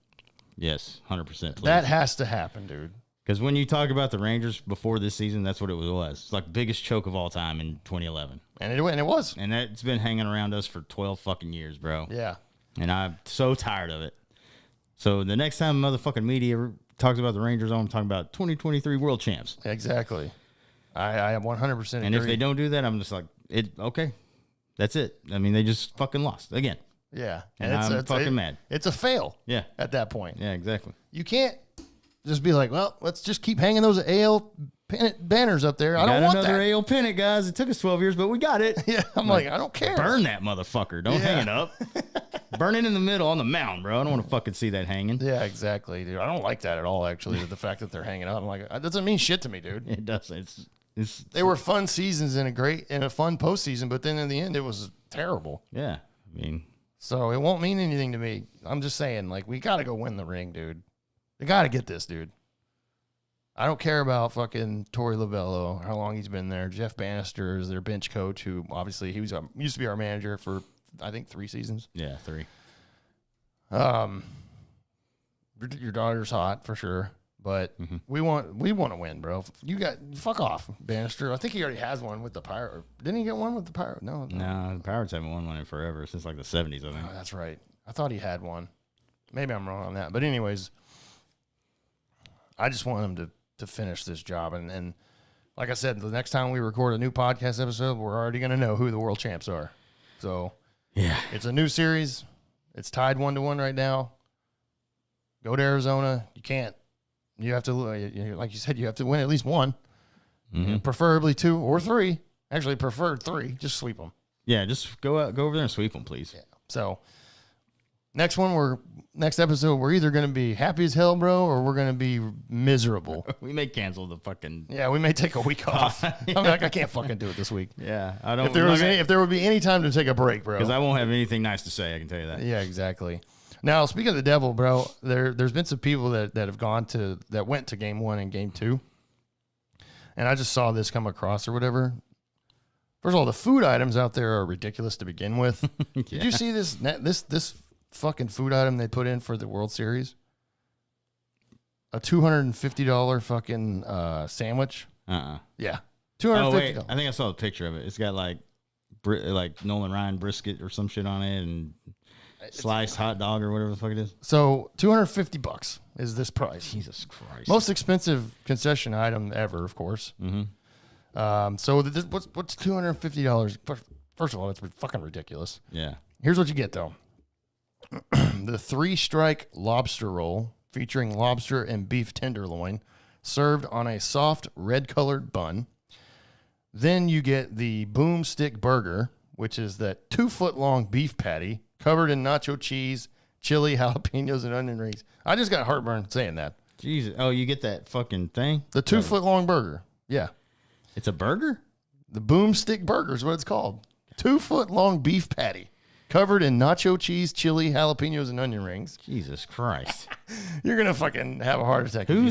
C: Yes, 100%.
B: That has to happen, dude.
C: Because when you talk about the Rangers before this season, that's what it was. It's like the biggest choke of all time in 2011.
B: And it was.
C: And that's been hanging around us for 12 fucking years, bro.
B: Yeah.
C: And I'm so tired of it. So the next time motherfucking media talks about the Rangers, I'm talking about 2023 world champs.
B: Exactly. I 100% agree.
C: And if they don't do that, I'm just like, okay, that's it. I mean, they just fucking lost again.
B: Yeah.
C: And I'm fucking mad.
B: It's a fail.
C: Yeah.
B: At that point.
C: Yeah, exactly.
B: You can't just be like, well, let's just keep hanging those AL pennant banners up there. I don't want
C: another
B: that.
C: AL pennant, guys. It took us 12 years, but we got it.
B: Yeah. I'm like, I don't care.
C: Burn that motherfucker. Don't hang it up. Burn it in the middle on the mound, bro. I don't want to fucking see that hanging.
B: Yeah, exactly, dude. I don't like that at all, actually, the fact that they're hanging up. I'm like, that doesn't mean shit to me, dude.
C: It doesn't.
B: They were fun seasons and a fun postseason, but then in the end, it was terrible.
C: Yeah. I mean,
B: so it won't mean anything to me. I'm just saying, like, we got to go win the ring, dude. We got to get this, dude. I don't care about fucking Torey Lovello, how long he's been there. Jeff Bannister is their bench coach, who obviously he was used to be our manager for, I think, 3 seasons.
C: yeah, 3.
B: Your daughter's hot for sure, but we want to win, bro. You got fuck off, Bannister. I think he already has one with the Pirate. Didn't he get one with the Pirate? No,
C: No, the Pirates haven't won one in forever, since like the 70s, I think.
B: Oh, that's right. I thought he had one. Maybe I'm wrong on that. But anyways, I just want him to finish this job. And like I said, the next time we record a new podcast episode, we're already going to know who the world champs are. So
C: Yeah.
B: it's a new series. It's tied 1-1 right now. Go to Arizona. You can't. You have to, like you said, you have to win at least one, and preferably 2 or 3. Actually, preferred 3. Just sweep them.
C: Yeah, just go over there and sweep them, please.
B: Yeah. So next episode, we're either going to be happy as hell, bro, or we're going to be miserable.
C: We may cancel the fucking.
B: Yeah, we may take a week off. I'm like, I can't fucking do it this week.
C: Yeah, I don't.
B: If there would be any time to take a break, bro.
C: Because I won't have anything nice to say. I can tell you that.
B: Yeah, exactly. Now, speaking of the devil, bro, there's been some people that have went to game 1 and game 2. And I just saw this come across or whatever. First of all, the food items out there are ridiculous to begin with. Did you see this fucking food item they put in for the World Series? A $250 fucking sandwich. Yeah. $250.
C: Oh wait, I think I saw a picture of it. It's got like Nolan Ryan brisket or some shit on it, and sliced hot dog or whatever the fuck it is.
B: So $250 is this price.
C: Jesus Christ.
B: Most expensive concession item ever, of course.
C: Mm-hmm.
B: So what's $250? First of all, it's fucking ridiculous.
C: Yeah.
B: Here's what you get though: the 3-strike lobster roll featuring lobster and beef tenderloin, served on a soft red-colored bun. Then you get the boomstick burger, which is that 2-foot-long beef patty covered in nacho cheese, chili, jalapenos, and onion rings. I just got heartburn saying that.
C: Jesus. Oh, you get that fucking thing?
B: The 2-foot-long burger. Yeah.
C: It's a burger?
B: The boomstick burger is what it's called. 2-foot-long beef patty covered in nacho cheese, chili, jalapenos, and onion rings.
C: Jesus Christ.
B: You're going to fucking have a heart attack.
C: Who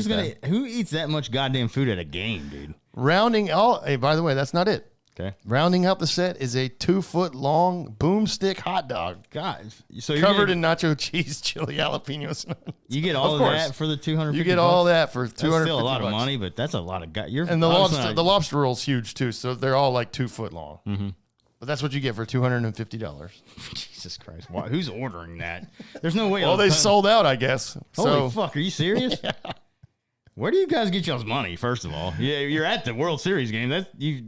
C: eats that much goddamn food at a game, dude?
B: Hey, by the way, that's not it.
C: Okay.
B: Rounding out the set is a 2-foot-long boomstick hot dog.
C: God. So
B: covered in nacho cheese, chili, jalapenos.
C: You get all of that for the $250?
B: You get all that for $250.
C: That's still a lot of money, but that's a lot of
B: And the lobster roll's huge too, so they're all like 2 foot long. Mm-hmm. But that's what you get for $250.
C: Jesus Christ! Why, who's ordering that? There's no way.
B: Well, they sold out, I guess.
C: Holy fuck! Are you serious? Yeah. Where do you guys get y'all's money? First of all, yeah, you're at the World Series game. You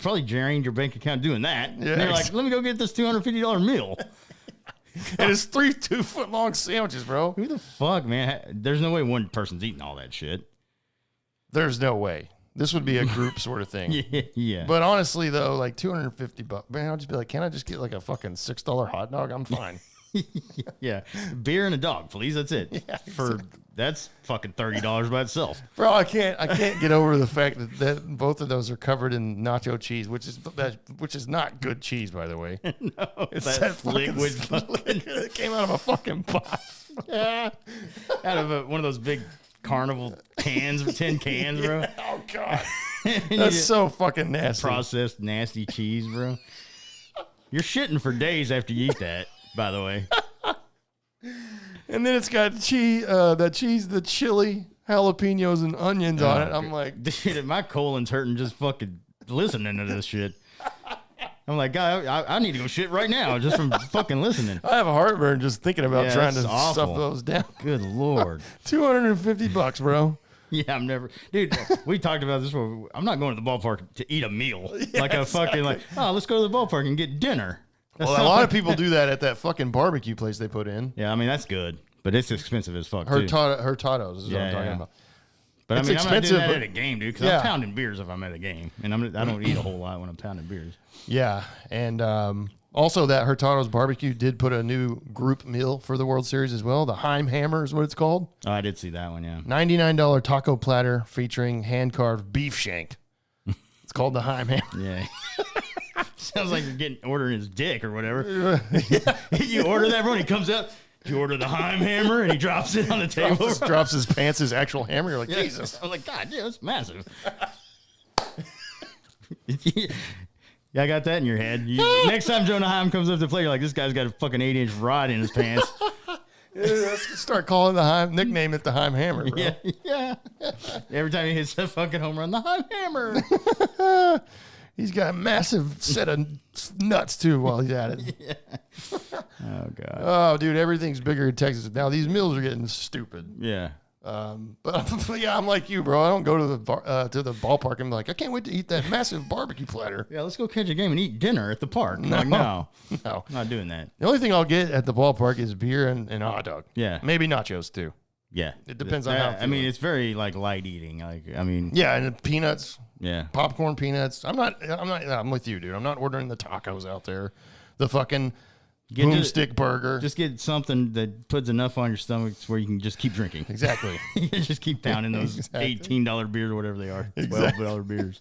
C: probably drained your bank account doing that. Yeah, and they're like, let me go get this $250 meal.
B: And it's 3 2-foot-long sandwiches, bro.
C: Who the fuck, man? There's no way one person's eating all that shit.
B: There's no way. This would be a group sort of thing.
C: Yeah.
B: But honestly, though, like $250, man, I'll just be like, can I just get like a fucking $6 hot dog? I'm fine.
C: Yeah. Beer and a dog, please. That's it. Yeah, exactly. That's fucking $30 by itself.
B: Bro, I can't get over the fact that both of those are covered in nacho cheese, which is not good cheese, by the way.
C: No,
B: it's that liquid that came out of a fucking pot.
C: Yeah. Out of one of those big Carnival cans, tin cans, bro.
B: Oh god, that's so fucking nasty.
C: Processed nasty cheese, bro. You're shitting for days after you eat that. By the way,
B: and then it's got cheese, the chili, jalapenos, and onions on it. I'm like,
C: dude, my colon's hurting just fucking listening to this shit. I'm like, God, I need to go shit right now just from fucking listening.
B: I have a heartburn just thinking about trying to stuff those down.
C: Good Lord.
B: $250, bro.
C: Yeah, I'm never, dude. We talked about this before. I'm not going to the ballpark to eat a meal. Yeah, like a fucking let's go to the ballpark and get dinner.
B: Well, a lot of people do that at that fucking barbecue place they put in.
C: Yeah, I mean that's good, but it's expensive as fuck.
B: Hurtados is what I'm talking about.
C: But it's expensive, I'm not doing that at a game, dude. Because I'm pounding beers if I'm at a game, and I don't eat a whole lot when I'm pounding beers. Yeah,
B: and also that Hurtado's barbecue did put a new group meal for the World Series as well. The Heim Hammer is what it's called.
C: Oh, I did see that one. Yeah,
B: $99 taco platter featuring hand carved beef shank. It's called the Heim Hammer.
C: Yeah. Sounds like you're ordering his dick or whatever. You order that, bro, and he comes out. You order the Heim Hammer, and he drops it on the table.
B: Drops his pants, his actual hammer. You're like, Jesus.
C: I'm like, God, yeah, that's massive. Yeah, I got that in your head. Next time Jonah Heim comes up to play, you're like, this guy's got a fucking 8-inch rod in his pants.
B: Let's start calling nickname it the Heim Hammer, bro.
C: Yeah. Every time he hits a fucking home run, the Heim Hammer.
B: He's got a massive set of nuts too while he's at it.
C: Oh god.
B: Oh, dude, everything's bigger in Texas now. These meals are getting stupid.
C: Yeah.
B: But yeah, I'm like you, bro. I don't go to the ballpark and be like, I can't wait to eat that massive barbecue platter.
C: Yeah, let's go catch a game and eat dinner at the park. No, like, no,
B: No.
C: I'm not doing that.
B: The only thing I'll get at the ballpark is beer and a hot dog.
C: Yeah.
B: Maybe nachos too.
C: Yeah.
B: It depends on how I'm
C: I mean,
B: feeling.
C: it's very like light eating. Like, I mean,
B: Yeah, and peanuts,
C: yeah.
B: popcorn peanuts. I'm with you, dude. I'm not ordering the tacos out there. The fucking boomstick burger.
C: Just get something that puts enough on your stomach where you can just keep drinking.
B: Exactly.
C: Just keep downing those
B: Exactly.
C: $18 beers or whatever they are. $12 beers.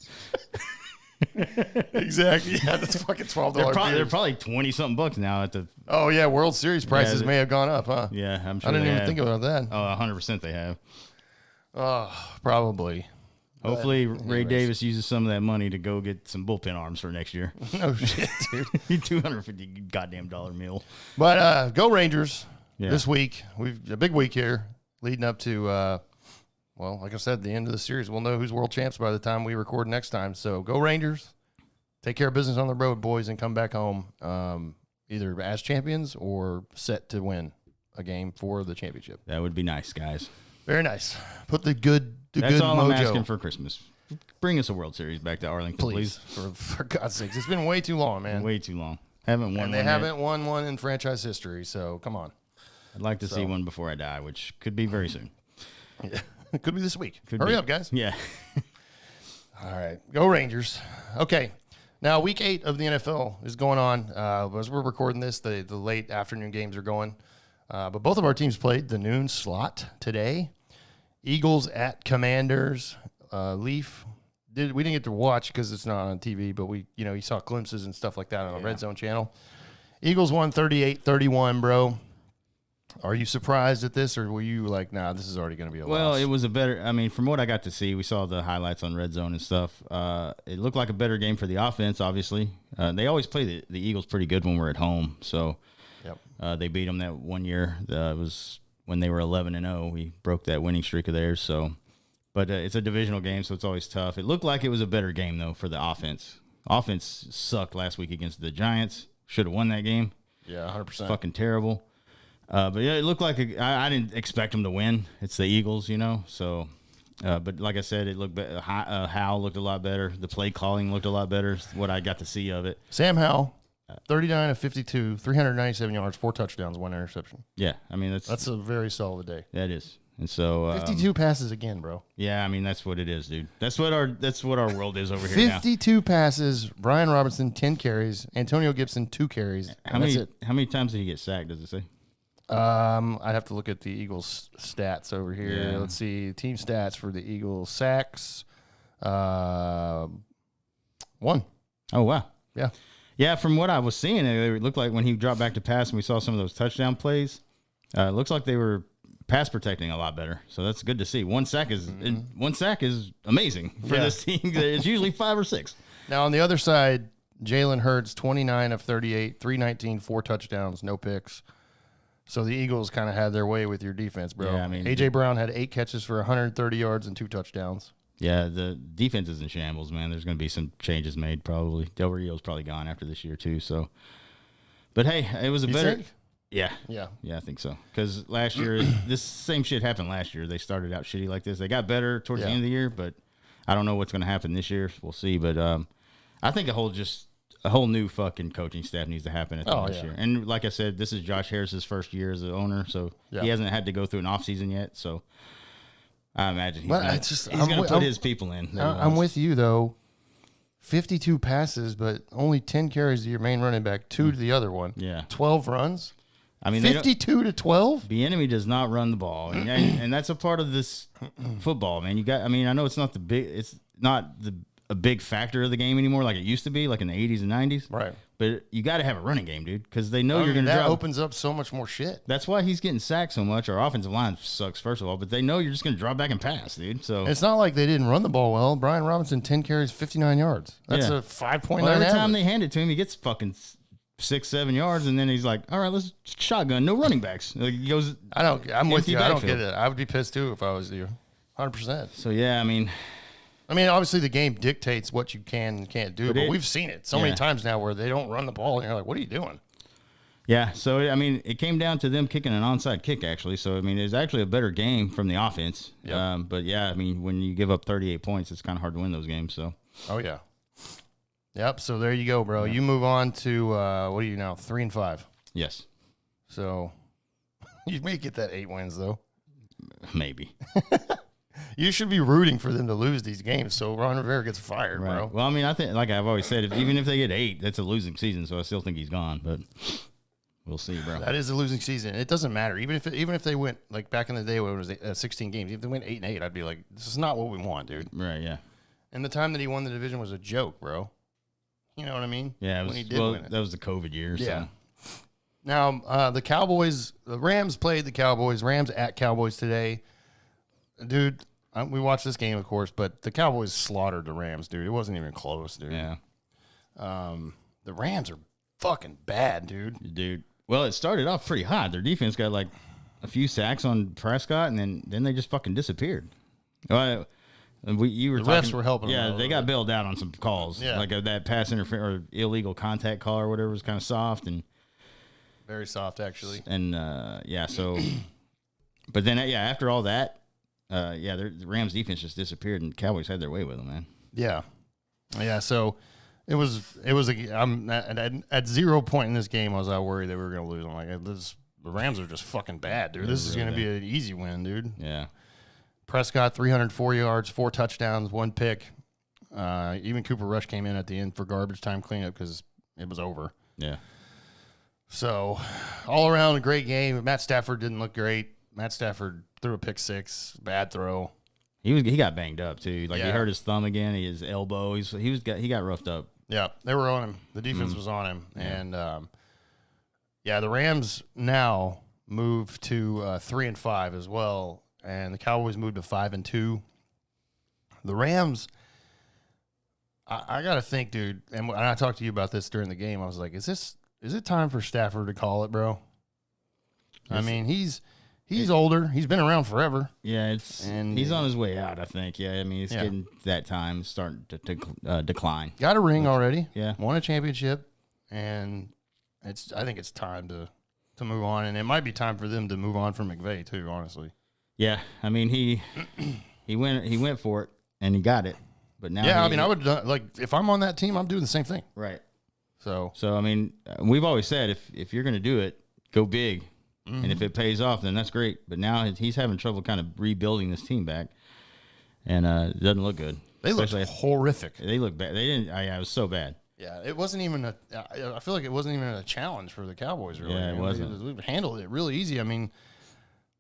B: Exactly. Yeah, that's fucking $12
C: They're
B: beers.
C: probably 20 something bucks now at the.
B: Oh yeah, World Series prices
C: they-
B: may have gone up, huh?
C: Yeah, I'm sure.
B: I didn't
C: they
B: even
C: have.
B: think about that.
C: Oh, 100% they have.
B: Oh, probably.
C: Hopefully, Ray
B: anyways.
C: Davis uses some of that money to go get some bullpen arms for next year.
B: No shit, dude.
C: $250 goddamn dollar meal.
B: But go Rangers
C: Yeah.
B: this week. We've a big week here leading up to well, like I said, the end of the series. We'll know who's world champs by the time we record next time. So go Rangers. Take care of business on the road, boys, and come back home either as champions or set to win a game for the championship.
C: That would be nice, guys.
B: Very nice. Put the good
C: That's all
B: mojo.
C: I'm asking for Christmas. Bring us a World Series back to Arlington, please.
B: For God's sakes. It's been way too long, man.
C: Way too long. Haven't won
B: and they
C: one yet.
B: haven't won one in franchise history, so come on.
C: I'd like to see one before I die, which could be very soon.
B: Yeah. It could be this week.
C: Could
B: Hurry
C: be.
B: up, guys.
C: Yeah.
B: All right. Go Rangers. Okay. Now, week 8 of the NFL is going on. As we're recording this, the late afternoon games are going. But both of our teams played the noon slot today. Eagles at Commanders. Leaf. We didn't get to watch because it's not on TV, but you saw glimpses and stuff like that on the Red Zone channel. Eagles won 38-31, bro. Are you surprised at this, or were you like, nah, this is already going to be a
C: Well,
B: loss?
C: it was a better. I mean, from what I got to see, we saw the highlights on Red Zone and stuff. It looked like a better game for the offense. Obviously, they always play the Eagles pretty good when we're at home. So
B: Yep.
C: they beat them that one year. It was when they were 11-0. We broke that winning streak of theirs. So, but it's a divisional game, so it's always tough. It looked like it was a better game though for the offense. Offense sucked last week against the Giants. Should have won that game.
B: Yeah, 100%.
C: Fucking terrible. But yeah, it looked like I didn't expect them to win. It's the Eagles, So, but like I said, it looked better. Howell looked a lot better. The play calling looked a lot better. Is what I got to see of it.
B: Sam Howell, 39 of 52, 397 yards, 4 touchdowns, 1 interception.
C: Yeah, I mean
B: That's a very solid day.
C: that is. And so
B: 52 passes again, bro.
C: yeah, I mean that's what it is, dude. That's what our world is over here now.
B: 52 passes. Brian Robinson, 10 carries. Antonio Gibson, 2 carries.
C: How
B: That's
C: many times did he get sacked? Does it say?
B: it. I'd have to look at the Eagles stats over here.
C: Yeah.
B: Let's see. Team stats for the Eagles. Sacks. 1.
C: Oh wow.
B: Yeah.
C: Yeah, from what I was seeing, it looked like when he dropped back to pass and we saw some of those touchdown plays, it looks like they were pass protecting a lot better. So that's good to see. One sack is amazing for
B: Yeah.
C: this team. It's usually 5 or 6.
B: Now, on the other side, Jalen Hurts, 29 of 38, 319, 4 touchdowns, no picks. So the Eagles kind of had their way with your defense, bro.
C: Yeah, I mean,
B: A.J. Brown had 8 catches for 130 yards and 2 touchdowns.
C: Yeah, the defense is in shambles, man. There's going to be some changes made probably. Del Rio's probably gone after this year too. So, but hey, it was a
B: You
C: better.
B: think?
C: Yeah,
B: Yeah.
C: I think so. Because last year, this same shit happened last year. They started out shitty like this. They got better towards the
B: Yeah.
C: end of the year, but I don't know what's going to happen this year. We'll see. But I think a whole new fucking coaching staff needs to happen at the end of this year. And like I said, this is Josh Harris's first year as the owner, so
B: Yeah.
C: he hasn't had to go through an offseason yet. So I imagine he's
B: But
C: going
B: I just-
C: to
B: I'm
C: put his people in. that he
B: I'm
C: wants.
B: with you, though. 52 passes, but only 10 carries to your main running back, 2 to the other one.
C: Yeah.
B: 12 runs.
C: I mean, they don't-
B: 52 to 12?
C: the enemy does not run the ball, and that's a part of this football, man. I know it's not a big factor of the game anymore like it used to be, like in the 80s and 90s.
B: Right.
C: But you got to have a running game, dude, because they know
B: I
C: you're
B: mean,
C: going to
B: that
C: drop.
B: opens up so much more shit.
C: That's why he's getting sacked so much. Our offensive line sucks, first of all, but they know you're just going to drop back and pass, dude. So
B: It's not like they didn't run the ball well. Brian Robinson, 10 carries, 59 yards. That's
C: Yeah.
B: a 5.9
C: well, every time
B: average.
C: they hand it to him, he gets fucking 6-7 yards, and then he's like, "All right, let's shotgun, no running backs." Like, he goes.
B: I'm with
C: Empty
B: you. I don't
C: backfield.
B: get it. I would be pissed too if I was you. 100%.
C: So yeah, I mean,
B: I mean, obviously the game dictates what you can and can't do, but we've seen it so many
C: Yeah.
B: times now where they don't run the ball, and you're like, what are you doing?
C: Yeah, so I mean, it came down to them kicking an onside kick, actually. So I mean, it's actually a better game from the offense.
B: Yep.
C: But yeah, I mean, when you give up 38 points, it's kind of hard to win those games. So
B: Oh, yeah. Yep, so there you go, bro. You move on to, what are you now, 3-5.
C: yes,
B: So you may get that 8 wins, though.
C: maybe.
B: You should be rooting for them to lose these games so Ron Rivera gets fired,
C: Right.
B: bro.
C: Well, I mean, I think, like I've always said, even if they get 8, that's a losing season. So I still think he's gone, but we'll see, bro.
B: That is a losing season. It doesn't matter. Even if they went, like back in the day when it was 16 games, if they went 8-8, I'd be like, this is not what we want, dude.
C: Right. Yeah.
B: And the time that he won the division was a joke, bro. You know what I mean?
C: Yeah. It was,
B: when he did
C: well,
B: win it.
C: that was the COVID year.
B: Yeah.
C: So.
B: Now, the Rams played the Cowboys. Rams at Cowboys today. Dude, we watched this game, of course, but the Cowboys slaughtered the Rams, dude. It wasn't even close, dude.
C: Yeah.
B: The Rams are fucking bad, dude.
C: Well, it started off pretty hot. Their defense got like a few sacks on Prescott, and then they just fucking disappeared. Well, you were
B: The
C: talking,
B: refs were helping them out
C: Yeah,
B: a
C: they
B: little
C: got bailed out on some calls.
B: Yeah.
C: Like that pass interference or illegal contact call or whatever was kind of soft, and
B: Very soft, actually.
C: yeah. So, but then after all that, the Rams defense just disappeared, and Cowboys had their way with them, man.
B: Yeah. Yeah, so it was I'm at 0 point in this game was I worried that we were going to lose. I'm like, the Rams are just fucking bad, dude. This is
C: really
B: going to be an easy win, dude.
C: Yeah.
B: Prescott 304 yards, 4 touchdowns, 1 pick. Even Cooper Rush came in at the end for garbage time cleanup because it was over.
C: Yeah.
B: So all around a great game. Matt Stafford didn't look great. Matt Stafford threw a pick 6, bad throw.
C: He got banged up too. Like he
B: Yeah.
C: hurt his thumb again, his elbow. He got roughed up.
B: Yeah, they were on him. The defense was on him, and the Rams now move to 3-5 as well, and the Cowboys moved to 5-2. The Rams, I gotta think, dude. And I talked to you about this during the game. I was like, is it time for Stafford to call it, bro? I mean, he's older. He's been around forever.
C: Yeah,
B: And-
C: he's on his way out. I think. Yeah, I mean, it's
B: Yeah.
C: getting that time starting to decline.
B: Got a ring already.
C: Yeah.
B: Won a championship, and I think it's time to move on, and it might be time for them to move on from McVay too. Honestly.
C: Yeah, I mean he went for it and he got it, but now
B: Yeah, I mean, I would if I'm on that team, I'm doing the same thing.
C: right.
B: So
C: So I mean, we've always said if you're going to do it, go big, and if it pays off, then that's great. But now he's having trouble kind of rebuilding this team back, and it doesn't look good.
B: they look
C: Especially-
B: horrific.
C: They look bad. They didn't. It was so bad.
B: Yeah, it wasn't even I feel like it wasn't even a challenge for the Cowboys. Really,
C: Yeah, it
B: I mean,
C: wasn't.
B: They handled it really easy. I mean,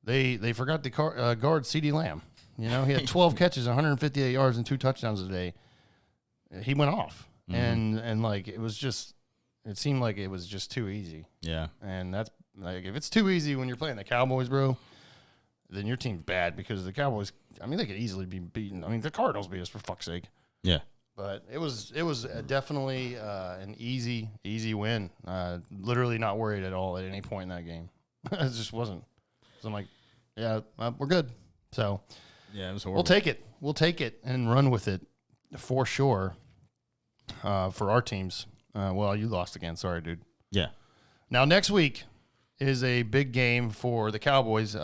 B: they forgot to guard CeeDee Lamb. You know, he had 12 catches, 158 yards, and 2 touchdowns a day. He went off, and like it seemed like it was just too easy.
C: Yeah.
B: And that's like, if it's too easy when you're playing the Cowboys, bro, then your team's bad because the Cowboys, I mean, they could easily be beaten. I mean, the Cardinals beat us for fuck's sake.
C: Yeah.
B: But it was definitely an easy win. Literally not worried at all at any point in that game. It just wasn't. So I'm like, yeah, we're good. So
C: Yeah, it was horrible.
B: we'll take it. We'll take it and run with it for sure for our teams. Well, you lost again. Sorry, dude.
C: Yeah.
B: Now, next week is a big game for the Cowboys.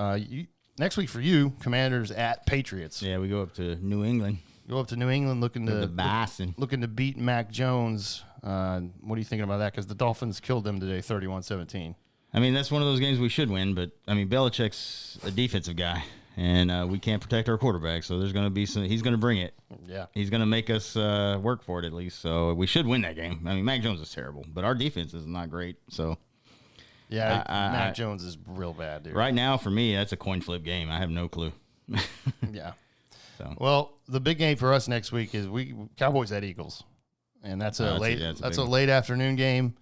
B: Next week for you, Commanders at Patriots.
C: Yeah, we go up to New England.
B: Go up to New England looking
C: The
B: to
C: Bison.
B: beat Mac Jones. What are you thinking about that? Because the Dolphins killed them today, 31-17.
C: I mean, that's one of those games we should win, but I mean, Belichick's a defensive guy, and we can't protect our quarterback, so there's going to be he's going to bring it.
B: Yeah.
C: He's going to make us work for it at least, so we should win that game. I mean, Mac Jones is terrible, but our defense is not great. So
B: Yeah, Mac Jones is real bad, dude.
C: right now, for me, that's a coin flip game. I have no clue.
B: Yeah.
C: So.
B: Well, the big game for us next week is Cowboys at Eagles, and that's a
C: that's a big
B: late afternoon game,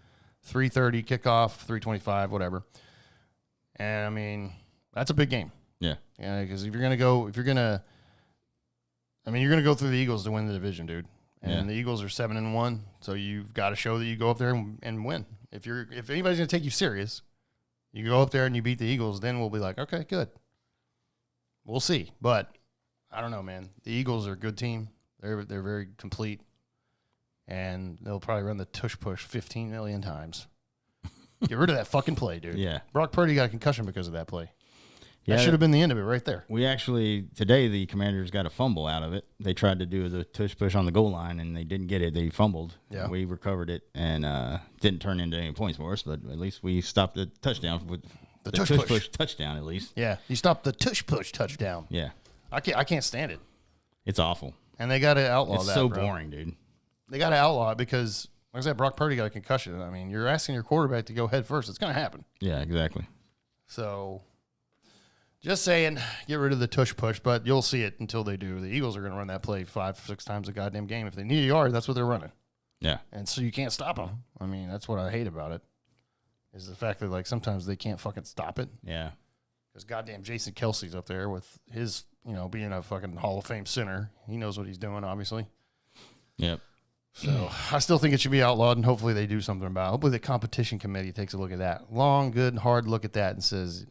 B: 3:30 kickoff, 3:25, whatever. And I mean, that's a big game.
C: Yeah.
B: Yeah, because you're gonna go through the Eagles to win the division, dude. And
C: Yeah.
B: the Eagles are 7-1, so you've got to show that you go up there and win. If anybody's gonna take you serious, you go up there and you beat the Eagles, then we'll be like, okay, good. We'll see, but I don't know, man. The Eagles are a good team. They're very complete, and they'll probably run the tush push 15 million times. Get rid of that fucking play, dude.
C: Yeah.
B: Brock Purdy got a concussion because of that play.
C: Yeah,
B: That should have been the end of it right there.
C: We actually, today, the Commanders got a fumble out of it. They tried to do the tush push on the goal line, and they didn't get it. They fumbled.
B: Yeah.
C: We recovered it, and didn't turn into any points for us, but at least we stopped the touchdown with
B: The
C: tush
B: tush push.
C: push touchdown, at least.
B: Yeah, you stopped the tush push touchdown.
C: Yeah.
B: I can't stand it.
C: It's awful.
B: And they got to outlaw
C: It's
B: that.
C: so
B: bro.
C: boring, dude.
B: They got to outlaw it because, like I said, Brock Purdy got a concussion. I mean, you're asking your quarterback to go head first. It's going to happen.
C: Yeah, exactly.
B: So, just saying, get rid of the tush push, but you'll see it until they do. The Eagles are going to run that play 5-6 times a goddamn game. If they need a yard, that's what they're running.
C: Yeah.
B: And so you can't stop them. I mean, that's what I hate about it, is the fact that, like, sometimes they can't fucking stop it.
C: Yeah.
B: Because goddamn Jason Kelsey's up there with his, being a fucking Hall of Fame center. He knows what he's doing, obviously.
C: Yep.
B: So I still think it should be outlawed, and hopefully they do something about it. Hopefully the competition committee takes a look at that. Long, good, hard look at that and says,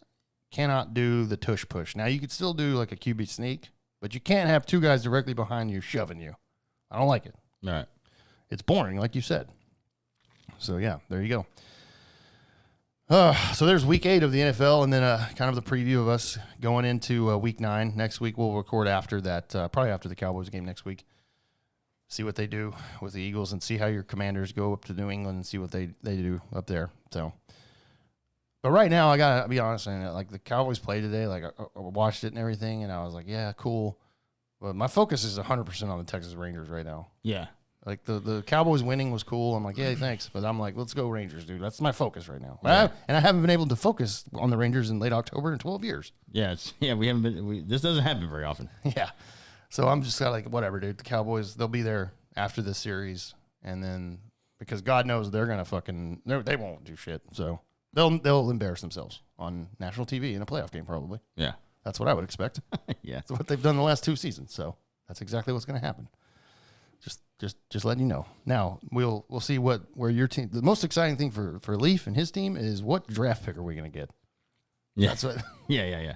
B: cannot do the tush push. Now, you could still do like a QB sneak, but you can't have two guys directly behind you shoving you. I don't like it.
C: All right.
B: It's boring, like you said. So, yeah, there you go. So there's week 8 of the NFL, and then kind of the preview of us going into week 9. Next week we'll record after that, probably after the Cowboys game next week. See what they do with the Eagles and see how your Commanders go up to New England and see what they do up there. So, but right now I gotta be honest, and like the Cowboys played today, like I watched it and everything, and I was like, yeah, cool. But my focus is 100% on the Texas Rangers right now.
C: Yeah.
B: Like the Cowboys winning was cool. I'm like, yeah, thanks. But I'm like, let's go Rangers, dude. That's my focus right now.
C: Yeah.
B: And I haven't been able to focus on the Rangers in late October in 12 years.
C: Yeah. We haven't been. This doesn't happen very often.
B: Yeah. So I'm just kind of like, whatever, dude. The Cowboys, they'll be there after this series, and then because God knows they're gonna they won't do shit. So they'll embarrass themselves on national TV in a playoff game probably.
C: Yeah.
B: That's what I would expect.
C: Yeah.
B: That's what they've done the last 2 seasons. So that's exactly what's gonna happen. Just letting you know. Now we'll see where your team. The most exciting thing for Leaf and his team is what draft pick are we gonna get?
C: Yeah.
B: That's what.
C: Yeah.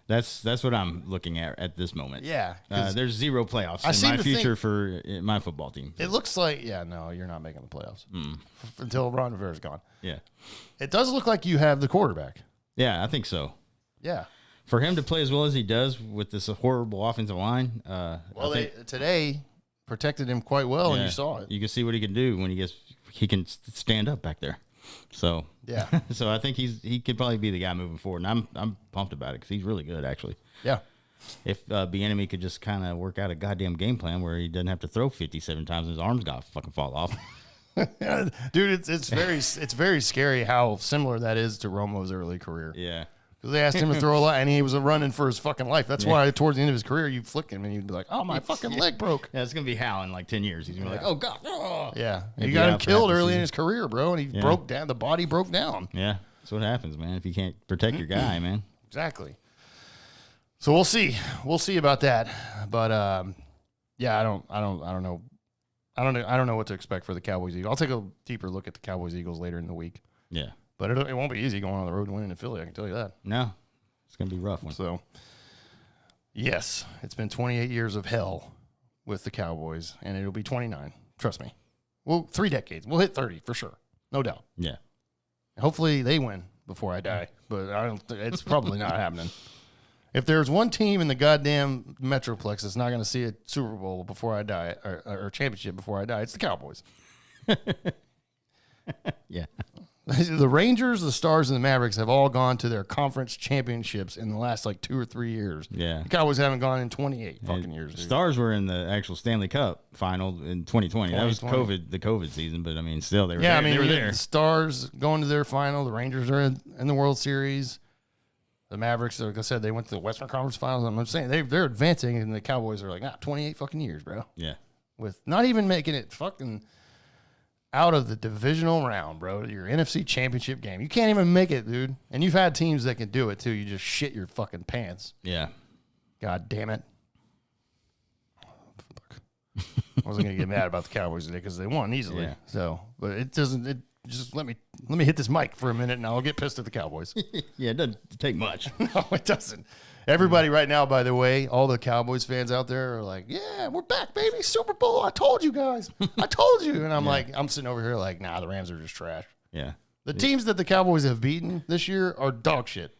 C: That's what I'm looking at this moment.
B: Yeah. 'Cause
C: There's 0 playoffs
B: I
C: in
B: seem
C: my
B: to
C: future for my football team.
B: it looks like no, you're not making the playoffs until Ron Rivera's gone.
C: Yeah.
B: It does look like you have the quarterback.
C: Yeah, I think so.
B: Yeah.
C: For him to play as well as he does with this horrible offensive line,
B: Well,
C: I think,
B: today protected him quite well, and
C: yeah,
B: you saw it.
C: You can see what he can do when he can stand up back there. So
B: Yeah.
C: so I think he could probably be the guy moving forward, and I'm pumped about it because he's really good actually.
B: Yeah.
C: If Bieniemy could just kind of work out a goddamn game plan where he doesn't have to throw 57 times and his arms got fucking fall off.
B: Dude, it's very scary how similar that is to Romo's early career.
C: Yeah.
B: Because they asked him to throw a lot, and he was running for his fucking life. That's why towards the end of his career, you flick him, and you'd be like, "Oh, my fucking leg broke."
C: Yeah, it's gonna be Hal in like 10 years. He's gonna be like, "Oh God, oh."
B: Yeah,
C: Maybe
B: he got him
C: out for
B: killed
C: half the
B: early in
C: season.
B: his career, bro, and he broke down. The body broke down.
C: Yeah, that's what happens, man. If you can't protect your guy, man.
B: Exactly. So we'll see. We'll see about that. But yeah, I don't know. I don't know what to expect for the Cowboys Eagles. I'll take a deeper look at the Cowboys Eagles later in the week.
C: Yeah.
B: But it won't be easy going on the road and winning in Philly. I can tell you that.
C: No, it's gonna be a rough one.
B: So yes, it's been 28 years of hell with the Cowboys, and it'll be 29. Trust me. Well, 3 decades. We'll hit 30 for sure, no doubt.
C: Yeah.
B: Hopefully they win before I die, but I don't. It's probably not happening. If there's one team in the goddamn Metroplex that's not going to see a Super Bowl before I die, or a championship before I die, it's the Cowboys.
C: Yeah.
B: The Rangers, the Stars, and the Mavericks have all gone to their conference championships in the last like 2 or 3 years.
C: Yeah.
B: The Cowboys haven't gone in 28 fucking years. Dude.
C: Stars were in the actual Stanley Cup final in 2020. That was
B: 2020.
C: the COVID season, but I mean, still they were.
B: Yeah,
C: there.
B: I mean,
C: they were
B: you get
C: there.
B: the Stars going to their final. The Rangers are in the World Series. The Mavericks, like I said, they went to the Western Conference Finals. I'm saying they're advancing, and the Cowboys are like, 28 fucking years, bro.
C: Yeah.
B: With not even making it fucking out of the divisional round, bro. Your NFC Championship game. You can't even make it, dude. And you've had teams that can do it, too. You just shit your fucking pants.
C: Yeah.
B: God damn it. Fuck. I wasn't going to get mad about the Cowboys today because they won easily.
C: Yeah.
B: So, but it doesn't, just let me hit this mic for a minute, and I'll get pissed at the Cowboys.
C: Yeah, it doesn't take much.
B: No, it doesn't. Everybody right now, by the way, all the Cowboys fans out there are like, yeah, we're back, baby. Super Bowl. I told you guys. I told you. And I'm like, I'm sitting over here like, nah, the Rams are just trash.
C: Yeah.
B: The teams that the Cowboys have beaten this year are dog shit.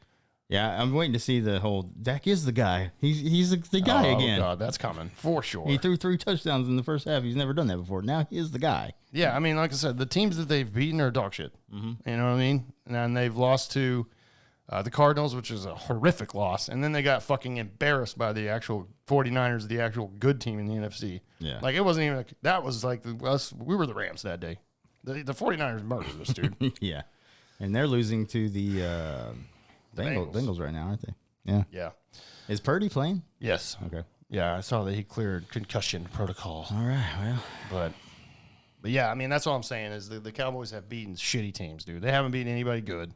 C: Yeah, I'm waiting to see the whole Dak is the guy. He's the guy again.
B: Oh, God, that's coming for sure.
C: He threw 3 touchdowns in the first half. He's never done that before. Now he is the guy.
B: Yeah, I mean, like I said, the teams that they've beaten are dog shit. Mm-hmm. You know what I mean? And they've lost to the Cardinals, which is a horrific loss. And then they got fucking embarrassed by the actual 49ers, the actual good team in the NFC.
C: Yeah.
B: Like, it wasn't even like, that was like us. We were the Rams that day. The 49ers murdered us, dude.
C: Yeah. And they're losing to the Bengals right now, aren't they? Yeah.
B: Yeah.
C: Is Purdy playing?
B: Yes.
C: Okay.
B: Yeah, I saw that he cleared concussion protocol.
C: All right. Well,
B: But yeah, I mean, that's all I'm saying is the Cowboys have beaten shitty teams, dude. They haven't beaten anybody good.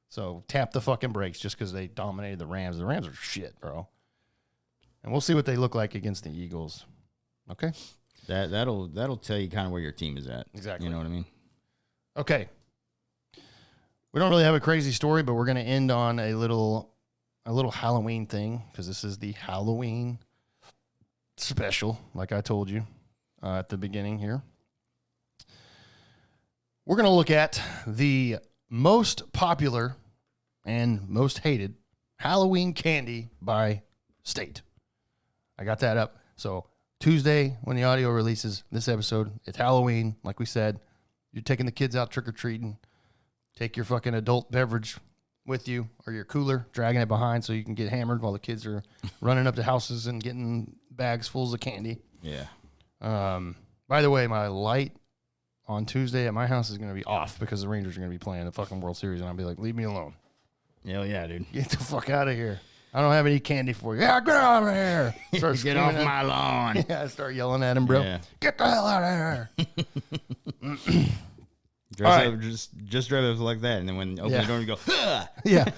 B: So tap the fucking brakes just because they dominated the Rams. The Rams are shit, bro. And we'll see what they look like against the Eagles. Okay?
C: that'll tell you kind of where your team is at.
B: Exactly.
C: You know what I mean?
B: Okay. We don't really have a crazy story, but we're going to end on a little Halloween thing because this is the Halloween special, like I told you at the beginning here. We're going to look at the most popular and most hated Halloween candy by state. I got that up. So Tuesday, when the audio releases this episode, it's Halloween. Like we said, you're taking the kids out trick-or-treating. Take your fucking adult beverage with you or your cooler, dragging it behind so you can get hammered while the kids are running up to houses and getting bags full of candy.
C: Yeah.
B: By the way, my light on Tuesday at my house is going to be off because the Rangers are going to be playing the fucking World Series, and I'll be like, leave me alone.
C: Hell yeah, dude.
B: Get the fuck out of here. I don't have any candy for you. Yeah, get out of here. Start
C: Get off
B: screaming
C: my lawn.
B: Yeah, I start yelling at him, bro.
C: Yeah.
B: Get the hell out of here.
C: Dress
B: All
C: up, just drive up like that, and then when you open the door, you go, "Huh!"
B: Yeah.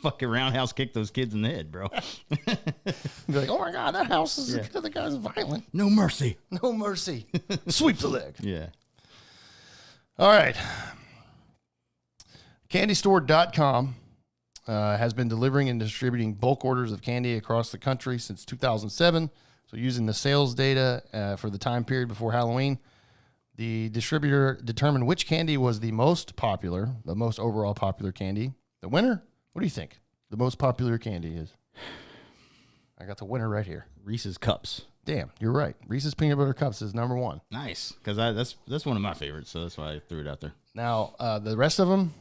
C: Fucking roundhouse kick those kids in the head, bro.
B: Be like, oh my God, that house is, the guy's violent.
C: No mercy.
B: No mercy. Sweep the leg.
C: Yeah.
B: All right. CandyStore.com has been delivering and distributing bulk orders of candy across the country since 2007. So using the sales data for the time period before Halloween, the distributor determined which candy was the most popular, the most overall popular candy. The winner? What do you think the most popular candy is? I got the winner right here.
C: Reese's Cups.
B: Damn, you're right. Reese's Peanut Butter Cups is number one.
C: Nice, because that's one of my favorites, so that's why I threw it out there.
B: Now, the rest of them,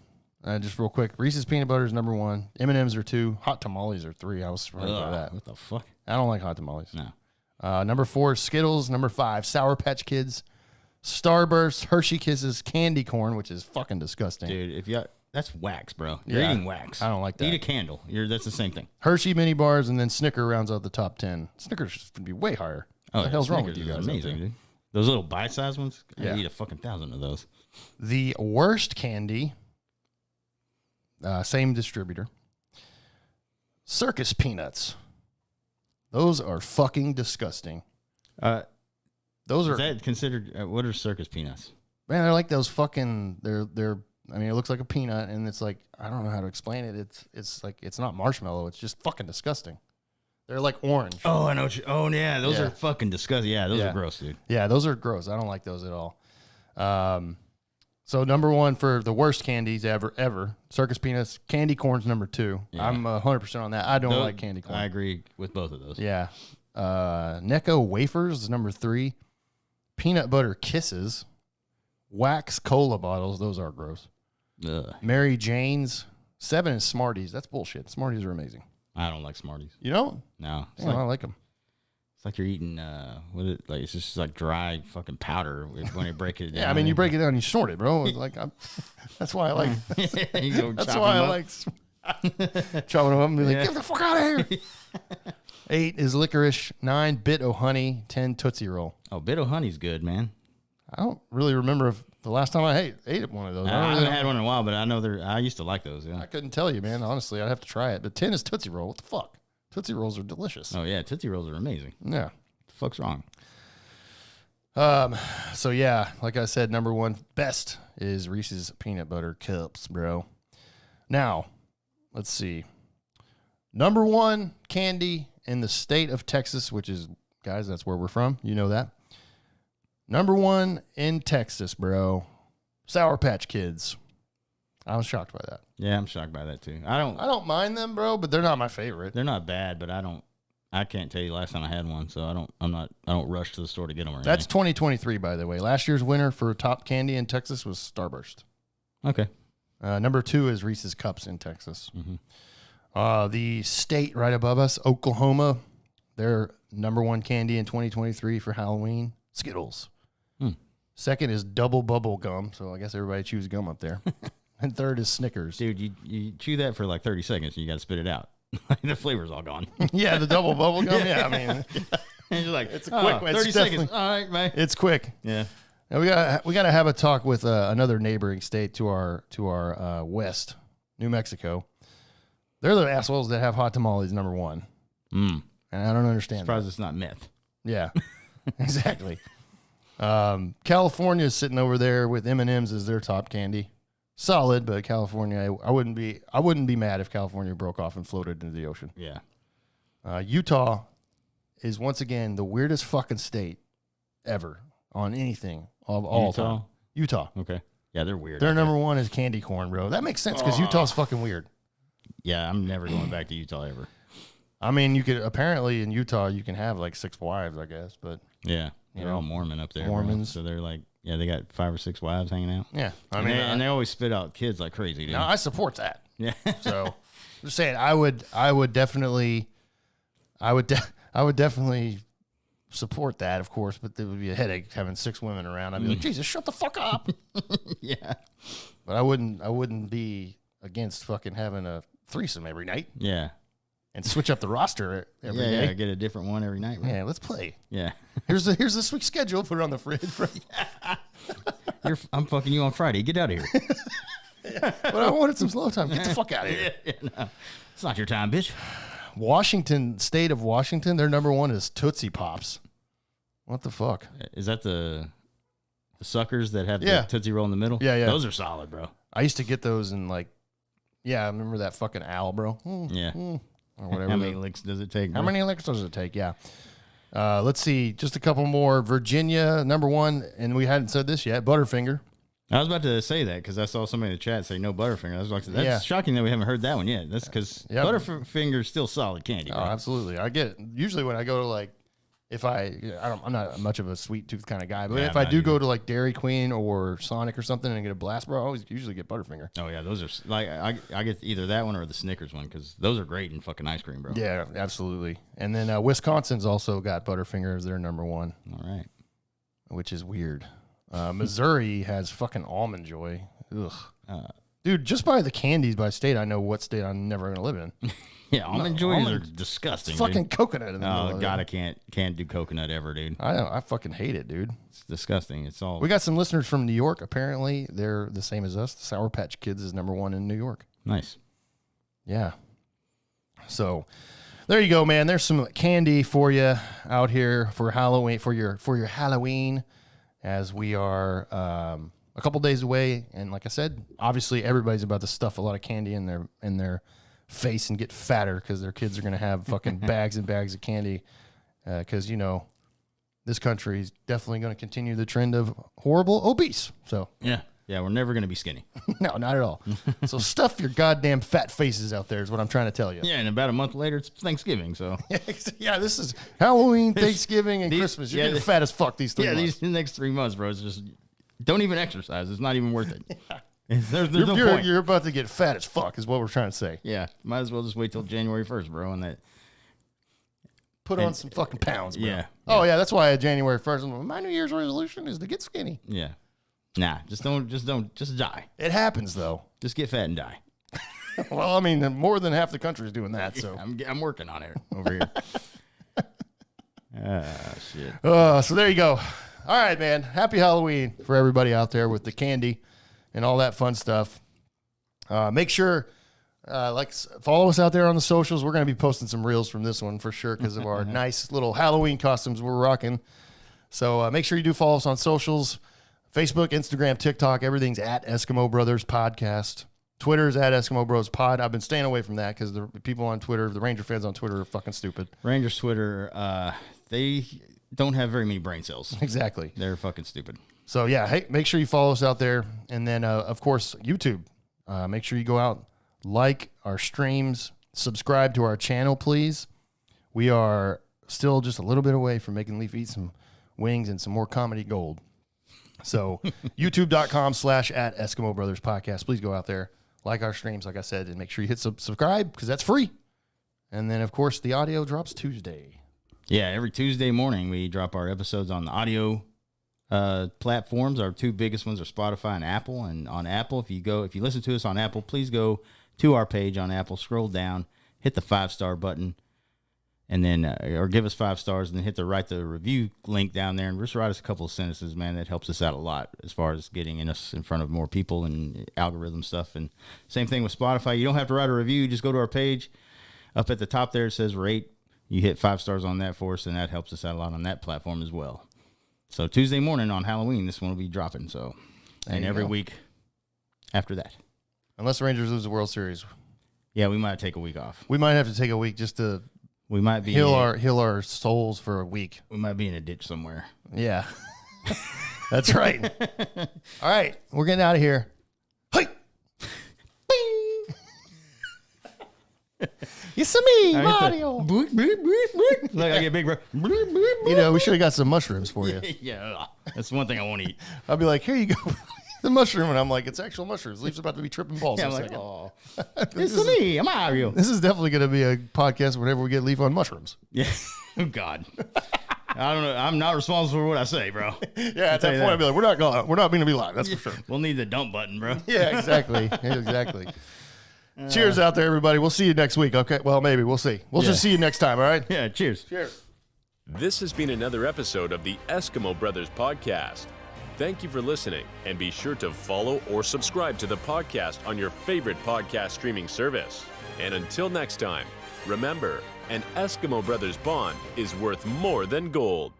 B: just real quick, Reese's Peanut Butter is number one. M&M's are two. Hot Tamales are three. I was surprised by that.
C: What the fuck?
B: I don't like Hot Tamales.
C: No.
B: Number 4 is Skittles. Number 5, Sour Patch Kids. Starburst, Hershey Kisses, Candy Corn, which is fucking disgusting.
C: Dude, that's wax, bro. You're
B: Yeah,
C: eating wax.
B: I don't like that.
C: Eat a candle. That's the same thing.
B: Hershey mini bars, and then Snicker rounds out the top 10. Snickers would be way higher. What the hell's wrong with you
C: Snickers
B: guys?
C: is
B: out
C: amazing,
B: there?
C: dude. Those little bite-sized ones.
B: Yeah.
C: I eat a fucking 1,000 of those.
B: The worst candy, same distributor, Circus Peanuts. Those are fucking disgusting. Those are
C: Is that considered? What are circus peanuts?
B: Man, they're like those fucking. They're. I mean, it looks like a peanut, and it's like I don't know how to explain it. It's like it's not marshmallow. It's just fucking disgusting. They're like orange.
C: Oh, I know. Yeah, those
B: Yeah.
C: are fucking disgusting. Yeah, those
B: Yeah.
C: are gross, dude.
B: Yeah, those are gross. I don't like those at all. So number one for the worst candies ever, Circus Peanuts. Candy Corn's number 2.
C: Yeah.
B: I'm 100% on that. I don't like candy corn.
C: I agree with both of those.
B: Yeah. Necco Wafers is number 3. Peanut Butter Kisses. Wax Cola bottles. Those are gross.
C: Ugh.
B: Mary Jane's. 7 is Smarties. That's bullshit. Smarties are amazing.
C: I don't like Smarties.
B: You don't?
C: No,
B: Damn, I like them.
C: it's like you're eating. It's just like dry fucking powder when you break it down.
B: Yeah, I mean, you break it down and you snort it, bro. Like, that's why I like.
C: You go
B: That's
C: chop
B: why I
C: them up.
B: like chopping them up and be like,
C: Yeah.
B: get the fuck out of here. 8 is licorice. 9, Bit O' Honey. 10, Tootsie Roll.
C: Oh, Bit O' Honey's good, man.
B: I don't really remember if the last time I ate one of those.
C: I
B: don't really
C: haven't
B: know.
C: had one in a while, but I know I used to like those. Yeah.
B: I couldn't tell you, man. Honestly, I'd have to try it. But 10 is Tootsie Roll. What the fuck? Tootsie Rolls are delicious.
C: Oh yeah, Tootsie Rolls are amazing.
B: Yeah.
C: What the fuck's wrong?
B: So yeah, like I said, number one best is Reese's Peanut Butter Cups, bro. Now, let's see. Number one candy in the state of Texas, which is, guys, that's where we're from. You know that. Number one in Texas, bro. Sour Patch Kids. I was shocked by that.
C: Yeah, I'm shocked by that too. I
B: don't mind them, bro, but they're not my favorite.
C: They're not bad, but I can't tell you last time I had one, so I don't rush to the store to get them.
B: That's 2023, by the way. Last year's winner for top candy in Texas was Starburst.
C: Okay.
B: Number two is Reese's Cups in Texas.
C: Mm-hmm.
B: The state right above us, Oklahoma, their number one candy in 2023 for Halloween, Skittles. Second is Double Bubble Gum, so I guess everybody chews gum up there. And third is Snickers.
C: Dude, you chew that for like 30 seconds and you got to spit it out. The flavor's all gone.
B: Yeah, the Double Bubble Gum. Yeah, I mean,
C: and you're like,
B: it's a quick one.
C: 30 seconds. All right, man.
B: It's quick.
C: Yeah.
B: Now we got to have a talk with another neighboring state to our west, New Mexico. They're the assholes that have hot tamales number one, and I don't understand.
C: Surprised it's not meth.
B: Yeah, exactly. California is sitting over there with M&Ms as their top candy. Solid, but California, I wouldn't be mad if California broke off and floated into the ocean.
C: Yeah.
B: Utah is once again the weirdest fucking state ever on anything of all time. Utah.
C: Okay. Yeah, they're weird.
B: Their number one is candy corn, bro. That makes sense because Utah's fucking weird.
C: Yeah, I'm never going back to Utah ever.
B: I mean, you could apparently in Utah you can have like 6 wives, I guess, but
C: yeah, they're all Mormon up there.
B: Mormons.
C: Bro. So they're like, yeah, they got 5 or 6 wives hanging out.
B: Yeah,
C: and they always spit out kids like crazy, dude.
B: No, I support that.
C: Yeah.
B: So I'm just saying, I would definitely support that, of course, but there would be a headache having 6 women around. I'd be like, Jesus, shut the fuck up.
C: Yeah.
B: But I wouldn't be against fucking having a threesome every night.
C: Yeah.
B: And switch up the roster every day.
C: Yeah, get a different one every night. Right?
B: Yeah, let's play.
C: Yeah.
B: Here's this week's schedule. Put it on the fridge.
C: I'm fucking you on Friday. Get out of here.
B: But I wanted some slow time. Get the fuck out of here.
C: No. It's not your time, bitch.
B: State of Washington, their number one is Tootsie Pops. What the fuck?
C: Is that the suckers that have the Tootsie Roll in the middle?
B: Yeah, yeah.
C: Those are solid, bro.
B: I used to get those in I remember that fucking owl, bro. Or whatever.
C: How many licks does it take? Bro?
B: How many licks does it take? Yeah. Let's see. Just a couple more. Virginia, number one, and we hadn't said this yet, Butterfinger.
C: I was about to say that because I saw somebody in the chat say no Butterfinger. I was like, that's shocking that we haven't heard that one yet. That's because Butterfinger is still solid candy. Bro.
B: Oh, absolutely. I get it. Usually when I go to I'm not much of a sweet tooth kind of guy, but if I do go to like Dairy Queen or Sonic or something and get a blast, bro, I always usually get Butterfinger.
C: Oh yeah, those are like I get either that one or the Snickers one because those are great in fucking ice cream, bro.
B: Yeah, absolutely. And then Wisconsin's also got Butterfinger as their number one.
C: All right,
B: which is weird. Missouri has fucking Almond Joy. Ugh. Dude, just by the candies by state, I know what state I'm never gonna live in.
C: Yeah, Almond Joys are disgusting.
B: It's fucking coconut in the middle.
C: Oh God, I can't do coconut ever, dude.
B: I fucking hate it, dude.
C: It's disgusting. It's all.
B: We got some listeners from New York. Apparently, they're the same as us. The Sour Patch Kids is number one in New York.
C: Nice.
B: Yeah. So, there you go, man. There's some candy for you out here for Halloween for your Halloween, as we are a couple days away. And like I said, obviously everybody's about to stuff a lot of candy in their face and get fatter because their kids are going to have fucking bags and bags of candy because this country is definitely going to continue the trend of horrible obese. So
C: yeah, we're never going to be skinny.
B: No, not at all. So stuff your goddamn fat faces out there is what I'm trying to tell you.
C: Yeah, and about a month later it's Thanksgiving. So
B: yeah, this is Halloween, Thanksgiving, and Christmas. You're getting fat as fuck these 3 months.
C: These next 3 months, bro. It's just don't even exercise. It's not even worth it. Yeah. There's no point.
B: You're about to get fat as fuck is what we're trying to say.
C: Yeah, might as well just wait till January 1st, bro, and that.
B: Put on some fucking pounds, bro.
C: Yeah.
B: Oh yeah, that's why January 1st. My New Year's resolution is to get skinny.
C: Yeah. Nah, just die.
B: It happens though.
C: Just get fat and die.
B: Well, I mean, more than half the country is doing that. So
C: I'm working on it over here. Shit.
B: So there you go. All right, man. Happy Halloween for everybody out there with the candy and all that fun stuff. Make sure, follow us out there on the socials. We're going to be posting some reels from this one for sure because of our nice little Halloween costumes we're rocking. So make sure you do follow us on socials. Facebook, Instagram, TikTok, everything's at Eskimo Brothers Podcast. Twitter's at Eskimo Bros Pod. I've been staying away from that because the people on Twitter, the Ranger fans on Twitter, are fucking stupid.
C: Rangers Twitter, they don't have very many brain cells.
B: Exactly.
C: They're fucking stupid.
B: So, yeah, hey, make sure you follow us out there. And then, of course, YouTube. Make sure you go out, like our streams, subscribe to our channel, please. We are still just a little bit away from making Leaf eat some wings and some more comedy gold. So youtube.com/at Eskimo Brothers Podcast. Please go out there, like our streams, like I said, and make sure you hit subscribe because that's free. And then, of course, the audio drops Tuesday.
C: Yeah, every Tuesday morning we drop our episodes on the audio platforms. Our two biggest ones are Spotify and Apple. And on Apple, if you listen to us on Apple, please go to our page on Apple, scroll down, hit the 5-star button, and then or give us 5 stars, and then hit the write the review link down there, and just write us a couple of sentences, man. That helps us out a lot as far as getting us in front of more people and algorithm stuff. And same thing with Spotify. You don't have to write a review. Just go to our page. Up at the top there, it says rate. You hit 5 stars on that for us, and that helps us out a lot on that platform as well. So Tuesday morning on Halloween, this one will be dropping. So, and every week after that.
B: Unless the Rangers lose the World Series.
C: Yeah, we might take a week off.
B: We might have to take a week just to
C: We might be
B: heal our souls for a week.
C: We might be in a ditch somewhere.
B: Yeah. That's right. All right. We're getting out of here. Hey. It's me, Mario.
C: Look, I get big, bro.
B: You know, we should have got some mushrooms for you.
C: Yeah, that's one thing I won't eat.
B: I'll be like, here you go. The mushroom. And I'm like, it's actual mushrooms. Leaf's about to be tripping balls
C: Yeah,
B: in
C: I'm
B: a
C: like,
B: second.
C: oh, it's me, Mario.
B: This is definitely going to be a podcast whenever we get Leaf on mushrooms.
C: Yeah. Oh God. I don't know. I'm not responsible for what I say, bro.
B: Yeah, at that point, I'll be like, we're not going to be live. That's for sure.
C: We'll need the dump button, bro.
B: Yeah, exactly. Exactly. Cheers out there, everybody. We'll see you next week. Okay. Well, maybe we'll see. We'll just see you next time. All right.
C: Yeah. Cheers.
B: Cheers.
A: This has been another episode of the Eskimo Brothers Podcast. Thank you for listening, and be sure to follow or subscribe to the podcast on your favorite podcast streaming service. And until next time, remember, an Eskimo Brothers bond is worth more than gold.